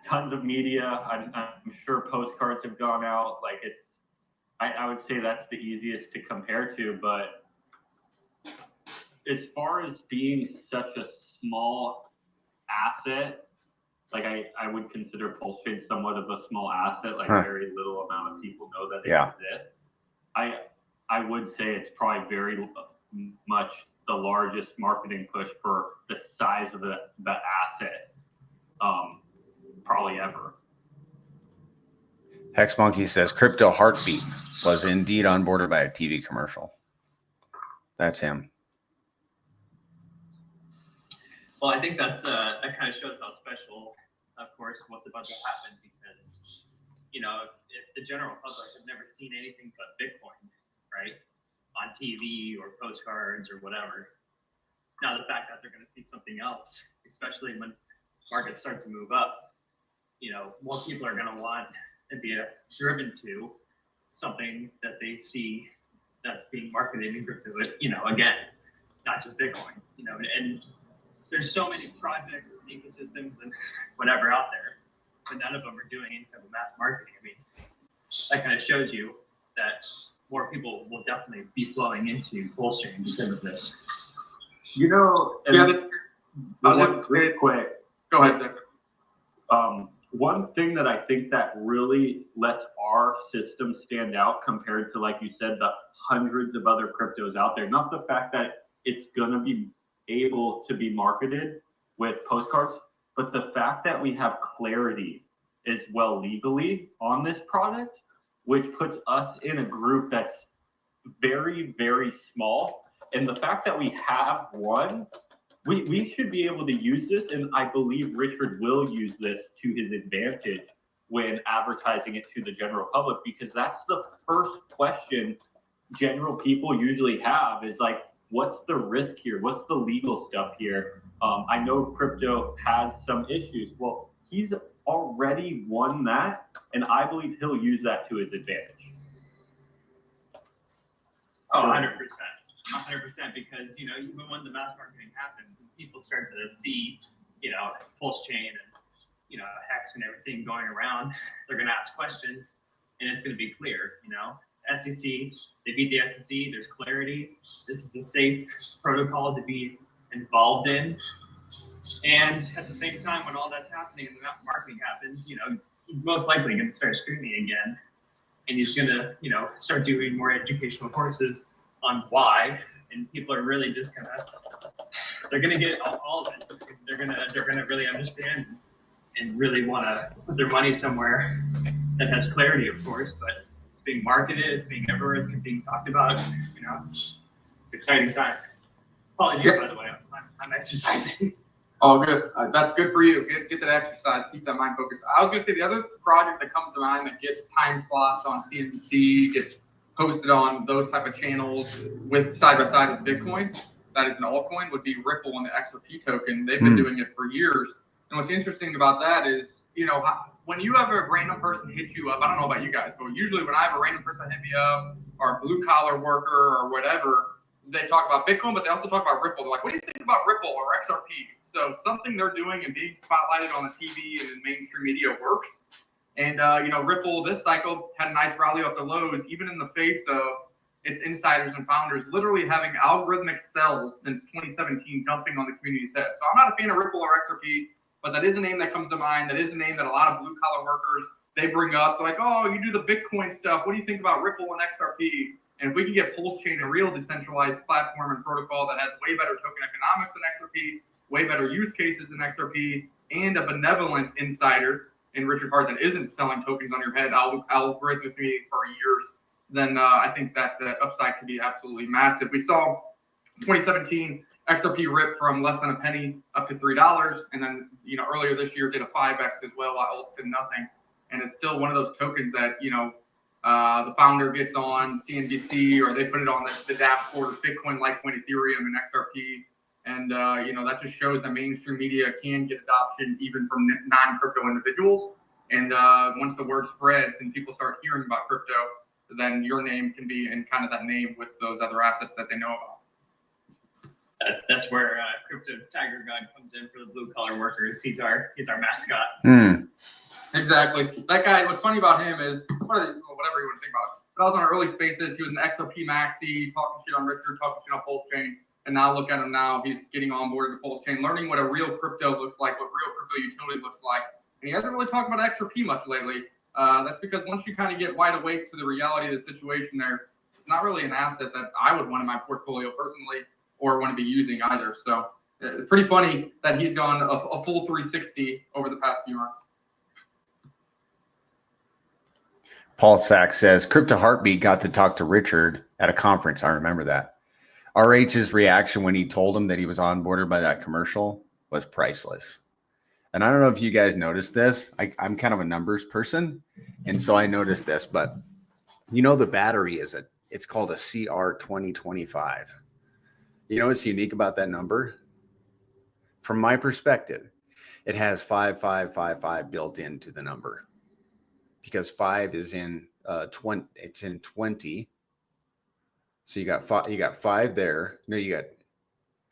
tons of media. I'm sure postcards have gone out. Like I would say that's the easiest to compare to. But as far as being such a small asset, like I would consider PulseChain somewhat of a small asset. Like very little amount of people know that it exists. I would say it's probably very much the largest marketing push for the size of the asset, probably ever. Hex Monkey says Crypto Heartbeat was indeed onboarded by a TV commercial. That's him. Well, I think that's that kind of shows how special, of course, what's about to happen, because if the general public have never seen anything but Bitcoin, right, on TV or postcards or whatever. Now the fact that they're going to see something else, especially when markets start to move up, more people are going to want and be driven to something that they see that's being marketed in crypto. Again, not just Bitcoin. And there's so many projects and ecosystems and whatever out there, but none of them are doing any type of mass marketing. I mean, that kind of shows you that more people will definitely be flowing into PulseChain because of this. Real quick. Go ahead, Zach. One thing that I think that really lets our system stand out compared to, like you said, the hundreds of other cryptos out there, not the fact that it's going to be able to be marketed with postcards, but the fact that we have clarity as well legally on this product, which puts us in a group that's very, very small. And the fact that we have one, we should be able to use this, and I believe Richard will use this to his advantage when advertising it to the general public, because that's the first question general people usually have is like, what's the risk here? What's the legal stuff here? I know crypto has some issues. Well, he's already won that, and I believe he'll use that to his advantage. Oh, 100%. 100%, because, even when the mass marketing happens and people start to see, PulseChain and, Hex and everything going around, they're going to ask questions and it's going to be clear, SEC, they beat the SEC, there's clarity. This is a safe protocol to be involved in. And at the same time, when all that's happening and the marketing happens, he's most likely going to start streaming again. And he's going to, start doing more educational courses on why. And people are really just they're going to get all of it. They're going to really understand and really want to put their money somewhere that has clarity, of course, but it's being marketed, it's being everywhere, it's being talked about. It's exciting time. Apologies, by the way, I'm exercising. Oh, good. That's good for you. Get that exercise. Keep that mind focused. I was going to say the other project that comes to mind that gets time slots on CNBC, gets posted on those type of channels with side by side with Bitcoin, that is an altcoin, would be Ripple and the XRP token. They've been doing it for years. And what's interesting about that is, when you have a random person hit you up, I don't know about you guys, but usually when I have a random person hit me up, or a blue collar worker or whatever, they talk about Bitcoin, but they also talk about Ripple. They're like, what do you think about Ripple or XRP? So something they're doing and being spotlighted on the TV and in mainstream media works. And, Ripple this cycle had a nice rally off the lows, even in the face of its insiders and founders literally having algorithmic sells since 2017 dumping on the community's head. So I'm not a fan of Ripple or XRP, but that is a name that comes to mind. That is a name that a lot of blue collar workers, they bring up. They're like, oh, you do the Bitcoin stuff. What do you think about Ripple and XRP? And if we can get PulseChain, a real decentralized platform and protocol that has way better token economics than XRP, way better use cases than XRP, and a benevolent insider in Richard Hart that isn't selling tokens on your head algorithmically for years, then I think that the upside could be absolutely massive. We saw 2017 XRP rip from less than a penny up to $3, and then earlier this year did a 5x as well, while Alts did nothing. And it's still one of those tokens that the founder gets on CNBC, or they put it on the dashboard of Bitcoin, Litecoin, Ethereum, and XRP. And, that just shows that mainstream media can get adoption even from non-crypto individuals. And once the word spreads and people start hearing about crypto, then your name can be in kind of that name with those other assets that they know about. That's where Crypto Tiger God comes in for the blue collar workers. He's our mascot. Exactly. That guy, what's funny about him is, whatever you want to think about it, but I was on early spaces, he was an XRP maxi, talking shit on Richard, talking shit on PulseChain, and now look at him now, he's getting on board with PulseChain, learning what a real crypto looks like, what real crypto utility looks like, and he hasn't really talked about XRP much lately. That's because once you kind of get wide awake to the reality of the situation there, it's not really an asset that I would want in my portfolio personally, or want to be using either. So it's pretty funny that he's gone a full 360 over the past few months. Paul Sachs says, Crypto Heartbeat got to talk to Richard at a conference. I remember that. RH's reaction when he told him that he was onboarded by that commercial was priceless. And I don't know if you guys noticed this. I'm kind of a numbers person, and so I noticed this. But you know, the battery it's called a CR2025. You know what's unique about that number? From my perspective, it has 5555 built into the number, because 5 is in 20. It's in 20. So you got 5. You got 5 there. No, you got.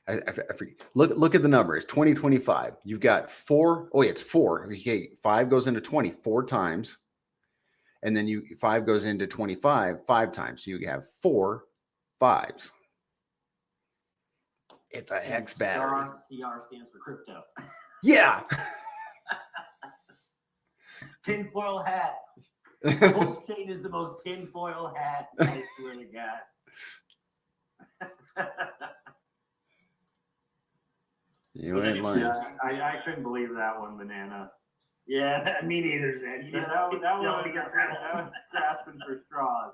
I forget. Look at the number. It's 2025. You've got 4. Oh, yeah, it's 4. Okay, 5 goes into 20 4 times, and then 5 goes into 25 5 times. So you have 4 5s. It's a hex battery. CR stands for crypto. Yeah. Tinfoil hat. PulseChain is the most tinfoil hat. I swear to God. You ain't lying. Yeah, I couldn't believe that one, Banana. Yeah, me neither, Zed. Yeah, that was grasping for straws.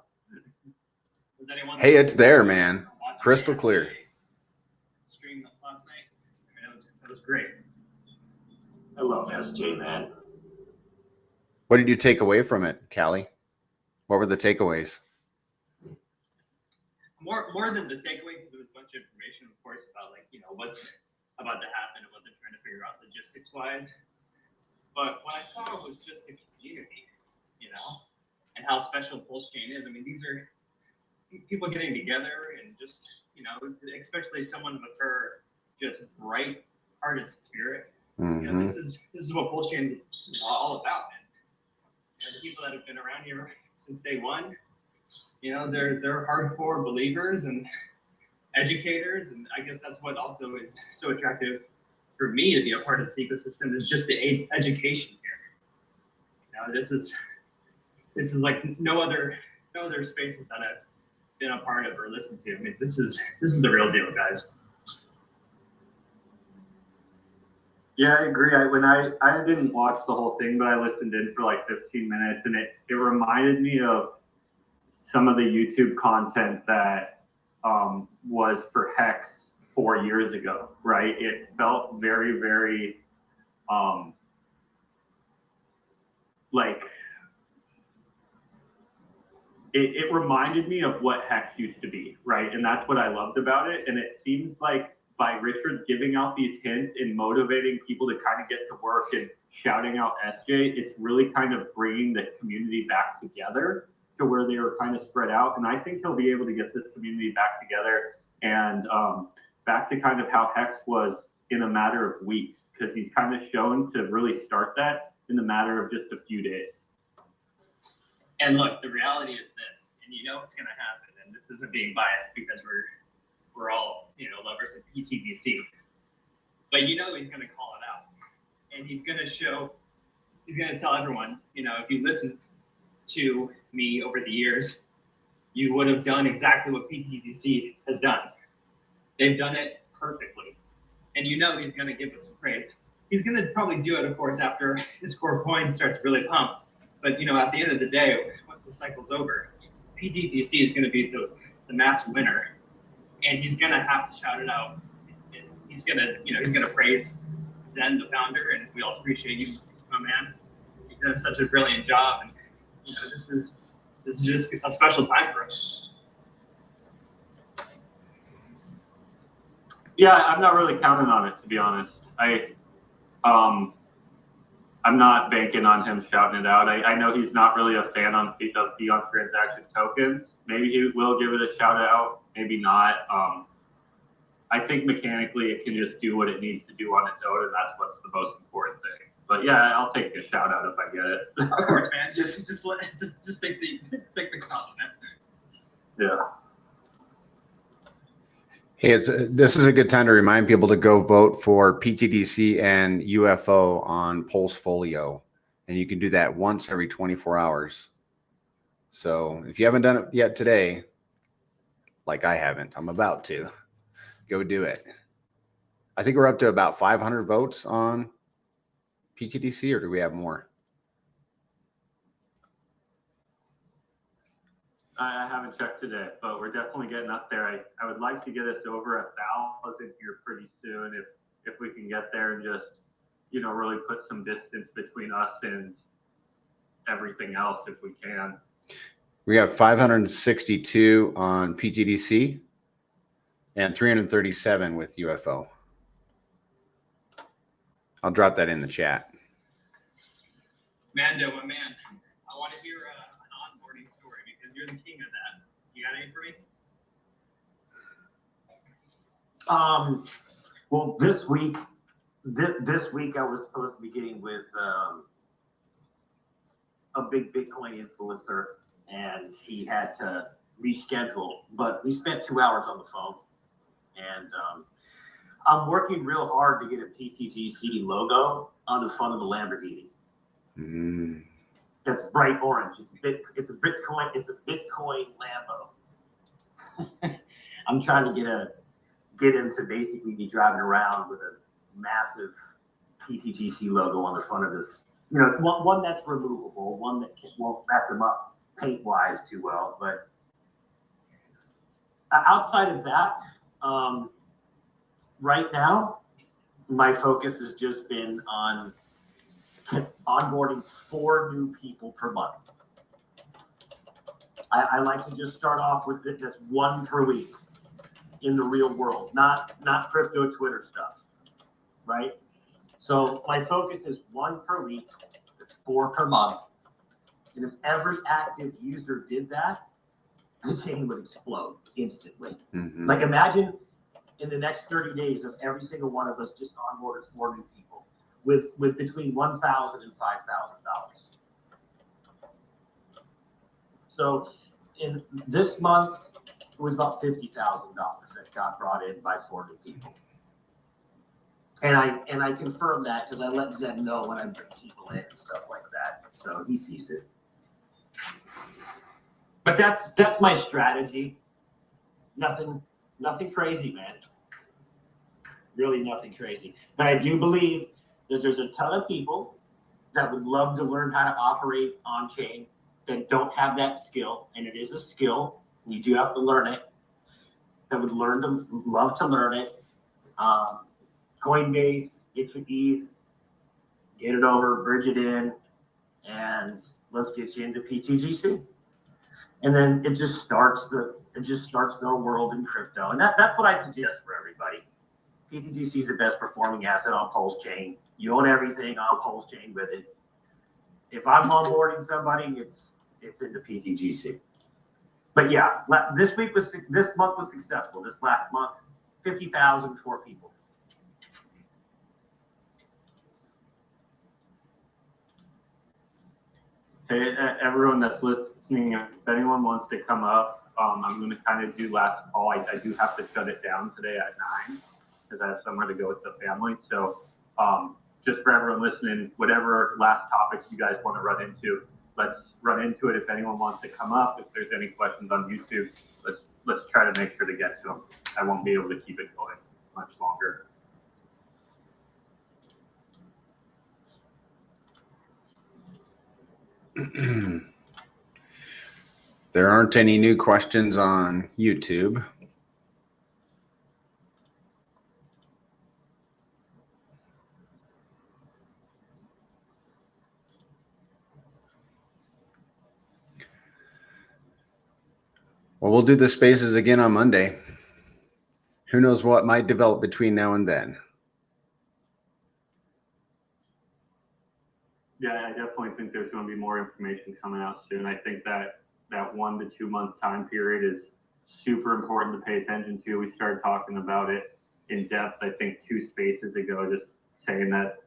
Was anyone Hey, it's there, man. watching Crystal the clear. stream last night? I mean, that was great. I love SJ, man. What did you take away from it, Callie? What were the takeaways? More than the takeaway, because there was a bunch of information, of course, about what's about to happen and what they're trying to figure out logistics wise. But what I saw was just the community, and how special PulseChain is. I mean, these are people getting together and just, especially someone with her just bright-hearted spirit. Mm-hmm. This is what PulseChain is all about, man. The people that have been around here since day one, they're hardcore believers and educators, and I guess that's what also is so attractive for me to be a part of this ecosystem, is just the education here. This is like no other spaces that I've been a part of or listened to. I mean, this is the real deal, guys. Yeah, I agree. I didn't watch the whole thing, but I listened in for like 15 minutes, and it reminded me of some of the YouTube content that was for Hex 4 years ago, right? It felt very, very like it reminded me of what Hex used to be, right? And that's what I loved about it. And it seems like by Richard giving out these hints and motivating people to kind of get to work and shouting out SJ, it's really kind of bringing the community back together to where they were kind of spread out. And I think he'll be able to get this community back together and back to kind of how Hex was in a matter of weeks, because he's kind of shown to really start that in the matter of just a few days. And look, the reality is this, and what's going to happen, and this isn't being biased because we're all, lovers of pTGC, but he's going to call it out, and he's going to tell everyone, if you listen to me over the years, you would have done exactly what pTGC has done. They've done it perfectly, and he's going to give us some praise. He's going to probably do it, of course, after his core coins start to really pump. But at the end of the day, once the cycle's over, pTGC is going to be the mass winner, and he's going to have to shout it out. He's going to praise Zen, the founder, and we all appreciate you, my man. You've done such a brilliant job, and this is just a special time for us. Yeah, I'm not really counting on it, to be honest. I'm not banking on him shouting it out. I know he's not really a fan of Beyond Transaction tokens. Maybe he will give it a shout out, maybe not. I think mechanically it can just do what it needs to do on its own, and that's what's the most important thing. But yeah, I'll take a shout out if I get it. Of course, man. Just take the compliment. Yeah. Hey, this is a good time to remind people to go vote for pTGC and UFO on Pulsefolio. And you can do that once every 24 hours. So if you haven't done it yet today, like I haven't, I'm about to, go do it. I think we're up to about 500 votes on pTGC, or do we have more? I haven't checked today, but we're definitely getting up there. I would like to get us over 1,000 here pretty soon if we can get there and just, you know, really put some distance between us and everything else if we can. We have 562 on pTGC and 337 with UFO. I'll drop that in the chat. Mando, my man, I want to hear an onboarding story because you're the king of that. You got any for me? Well, this week I was supposed to be getting with a big Bitcoin influencer, and he had to reschedule. But we spent 2 hours on the phone, and I'm working real hard to get a pTGC logo on the front of the Lamborghini. That's bright orange. It's a Bitcoin Lambo. I'm trying to get him to basically be driving around with a massive pTGC logo on the front of this. You know, one that's removable, one that won't mess him up paint-wise too well. But outside of that, right now, my focus has just been on onboarding 4 new people per month. I like to just start off with just 1 per week in the real world, not crypto Twitter stuff, right? So my focus is 1 per week, it's 4 per month. And if every active user did that, the chain would explode instantly. Like imagine in the next 30 days of every single one of us just onboarded 4 new people with between $1,000 and $5,000. So in this month, it was about $50,000 that got brought in by 4 new people. And I confirm that because I let Zed know when I bring people in and stuff like that. So he sees it. But that's my strategy. Nothing crazy, man. Really nothing crazy. But I do believe that there's a ton of people that would love to learn how to operate on chain that don't have that skill, and it is a skill. You do have to learn it. That would love to learn it. Coinbase, get your ease, get it over, bridge it in, and let's get you into pTGC. And then it just starts the world in crypto. And that's what I suggest for everybody. pTGC is the best performing asset on PulseChain. You own everything on PulseChain with it. If I'm onboarding somebody, it's into pTGC. But yeah, this month was successful. This last month, 50,000 for people. Hey, everyone that's listening, if anyone wants to come up, I'm going to kind of do last call. I do have to shut it down today at 9 because I have somewhere to go with the family. So just for everyone listening, whatever last topics you guys want to run into, let's run into it. If anyone wants to come up, if there's any questions on YouTube, let's try to make sure to get to them. I won't be able to keep it going much longer. There aren't any new questions on YouTube. Well, we'll do the spaces again on Monday. Who knows what might develop between now and then. Yeah, I definitely think there's going to be more information coming out soon. I think that 1 to 2 month time period is super important to pay attention to. We started talking about it in depth, I think 2 spaces ago, just saying that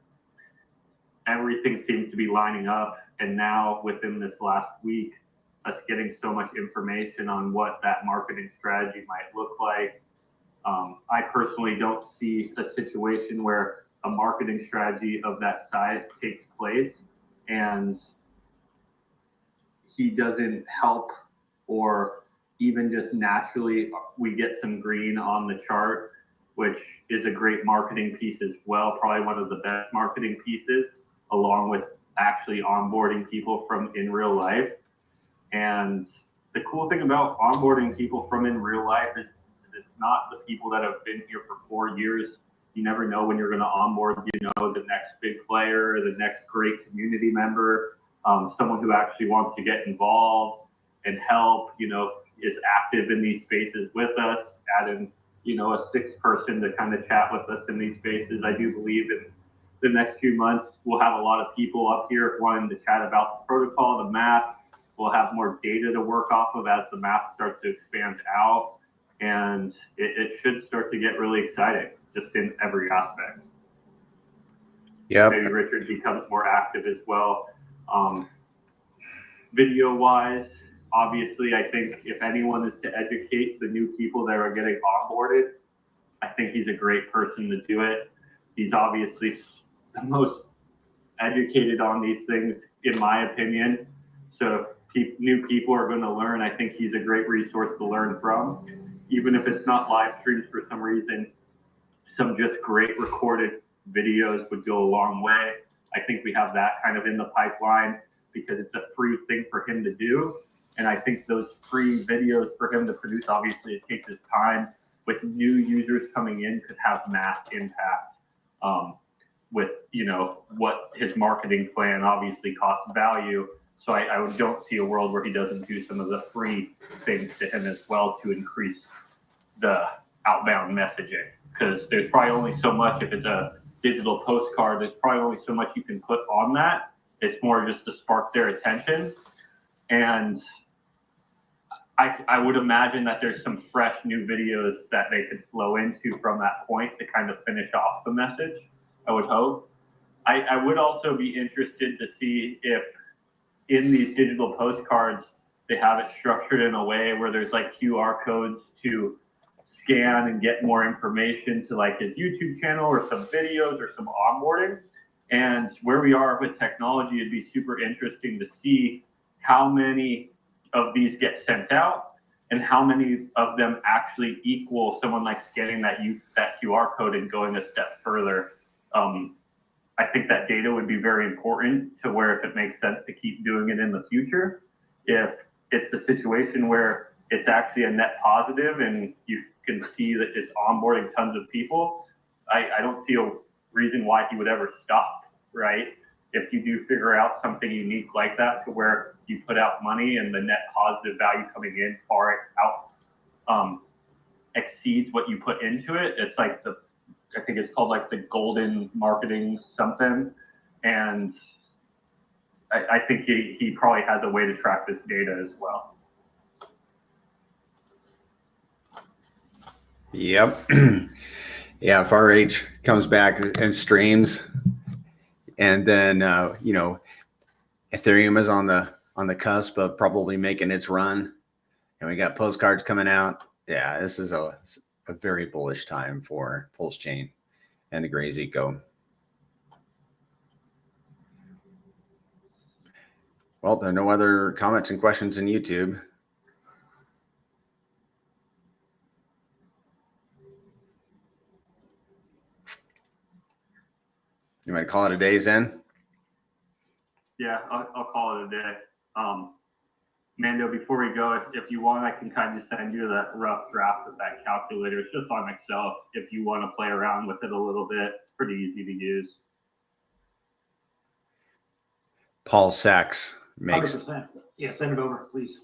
everything seems to be lining up. And now within this last week, us getting so much information on what that marketing strategy might look like. I personally don't see a situation where a marketing strategy of that size takes place and he doesn't help, or even just naturally we get some green on the chart, which is a great marketing piece as well, probably one of the best marketing pieces, along with actually onboarding people from in real life. And the cool thing about onboarding people from in real life is it's not the people that have been here for 4 years. You never know when you're going to onboard, the next big player, the next great community member, someone who actually wants to get involved and help, is active in these spaces with us, adding, a sixth person to kind of chat with us in these spaces. I do believe in the next few months, we'll have a lot of people up here wanting to chat about the protocol, the map. We'll have more data to work off of as the map starts to expand out. And it should start to get really exciting just in every aspect. Yeah. Maybe Richard becomes more active as well. Video wise, obviously, I think if anyone is to educate the new people that are getting onboarded, I think he's a great person to do it. He's obviously the most educated on these things, in my opinion. So if new people are going to learn, I think he's a great resource to learn from. Even if it's not live streams for some reason, some just great recorded videos would go a long way. I think we have that kind of in the pipeline because it's a free thing for him to do. And I think those free videos for him to produce, obviously it takes his time. With new users coming in, could have mass impact with, what his marketing plan obviously costs value. So I don't see a world where he doesn't do some of the free things to him as well to increase the outbound messaging. Because there's probably only so much, if it's a digital postcard, there's probably only so much you can put on that. It's more just to spark their attention. And I would imagine that there's some fresh new videos that they could flow into from that point to kind of finish off the message, I would hope. I would also be interested to see if in these digital postcards, they have it structured in a way where there's like QR codes to scan and get more information to like his YouTube channel or some videos or some onboarding. And where we are with technology, it'd be super interesting to see how many of these get sent out and how many of them actually equal someone like scanning that QR code and going a step further. I think that data would be very important to where if it makes sense to keep doing it in the future. If it's a situation where it's actually a net positive and you can see that it's onboarding tons of people, I don't see a reason why he would ever stop, right? If you do figure out something unique like that to where you put out money and the net positive value coming in far out exceeds what you put into it, it's like I think it's called like the golden marketing something. And I think he probably has a way to track this data as well. Yep. Yeah, if RH comes back and streams, and then Ethereum is on the cusp of probably making its run, and we got postcards coming out. Yeah, this is a very bullish time for PulseChain and the Grays Eco. Well, there are no other comments and questions in YouTube. You might call it a day, Zen? Yeah, I'll call it a day. Mando, before we go, if you want, I can kind of send you that rough draft of that calculator. It's just on Excel. If you want to play around with it a little bit, it's pretty easy to use. Paul Sachs makes. 100%. Yeah, send it over, please.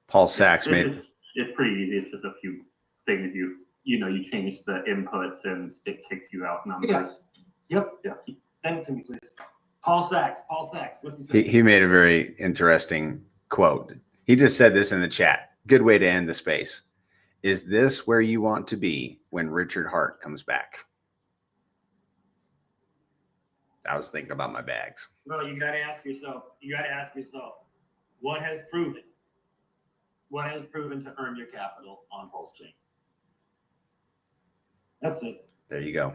Paul Sachs made. It's pretty easy. It's just a few things you change the inputs and it kicks you out numbers. Yeah. Yep. Yeah. Send it to me, please. Paul Sachs. What's his name? He made a very interesting quote. He just said this in the chat. Good way to end the space. Is this where you want to be when Richard Hart comes back? I was thinking about my bags. Well, you got to ask yourself, what has proven to earn your capital on PulseChain? That's it. There you go.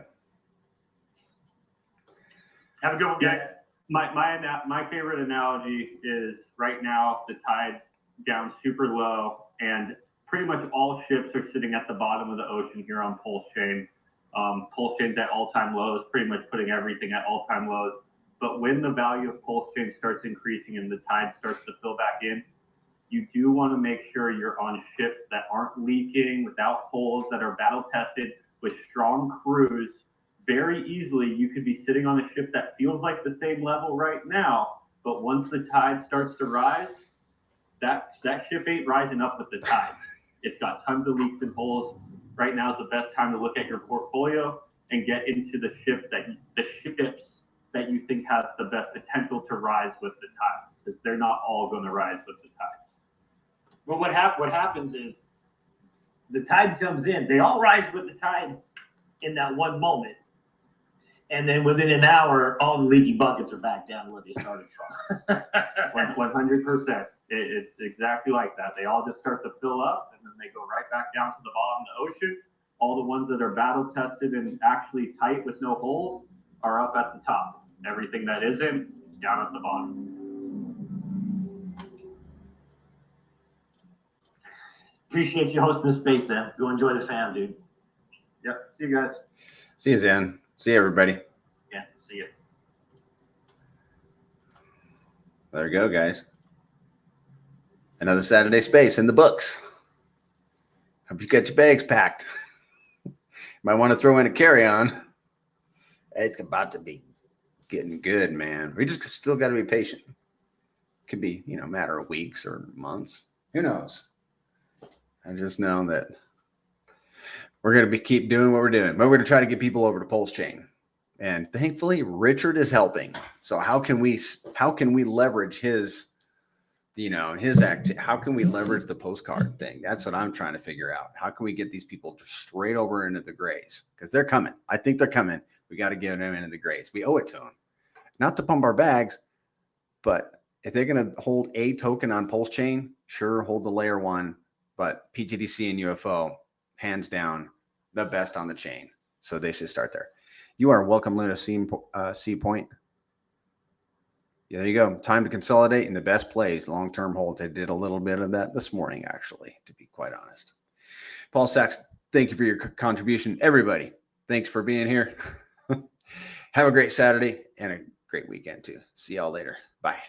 Have a good one, guys. My favorite analogy is right now the tide's down super low and pretty much all ships are sitting at the bottom of the ocean here on PulseChain. PulseChain's at all-time lows, pretty much putting everything at all-time lows. But when the value of PulseChain starts increasing and the tide starts to fill back in, you do want to make sure you're on ships that aren't leaking, without holes, that are battle tested, with strong crews. Very easily, you could be sitting on a ship that feels like the same level right now, but once the tide starts to rise, that ship ain't rising up with the tide. It's got tons of leaks and holes. Right now is the best time to look at your portfolio and get into the ships that you think have the best potential to rise with the tides, because they're not all going to rise with the tides. Well, what happens is the tide comes in. They all rise with the tides in that one moment. And then within an hour, all the leaky buckets are back down where they started from. 100%. It's exactly like that. They all just start to fill up, and then they go right back down to the bottom of the ocean. All the ones that are battle tested and actually tight with no holes are up at the top. Everything that isn't, down at the bottom. Appreciate you hosting the space, man. Go enjoy the fam, dude. Yep. See you guys. See you, Zen. See you, everybody. Yeah, see you. There you go, guys. Another Saturday space in the books. Hope you got your bags packed. Might want to throw in a carry-on. It's about to be getting good, man. We just still got to be patient. Could be, a matter of weeks or months. Who knows? I just know that we're going to keep doing what we're doing. But we're going to try to get people over to PulseChain. And thankfully, Richard is helping. So how can we leverage his, how can we leverage the postcard thing? That's what I'm trying to figure out. How can we get these people straight over into the grays? Because they're coming. I think they're coming. We got to get them into the grays. We owe it to them. Not to pump our bags, but if they're going to hold a token on PulseChain, sure, hold the layer one. But pTGC and UFO, hands down, the best on the chain. So they should start there. You are welcome, Luna C Point. Yeah, there you go. Time to consolidate in the best plays, long-term holds. I did a little bit of that this morning, actually, to be quite honest. Paul Sachs, thank you for your contribution. Everybody, thanks for being here. Have a great Saturday and a great weekend, too. See y'all later. Bye.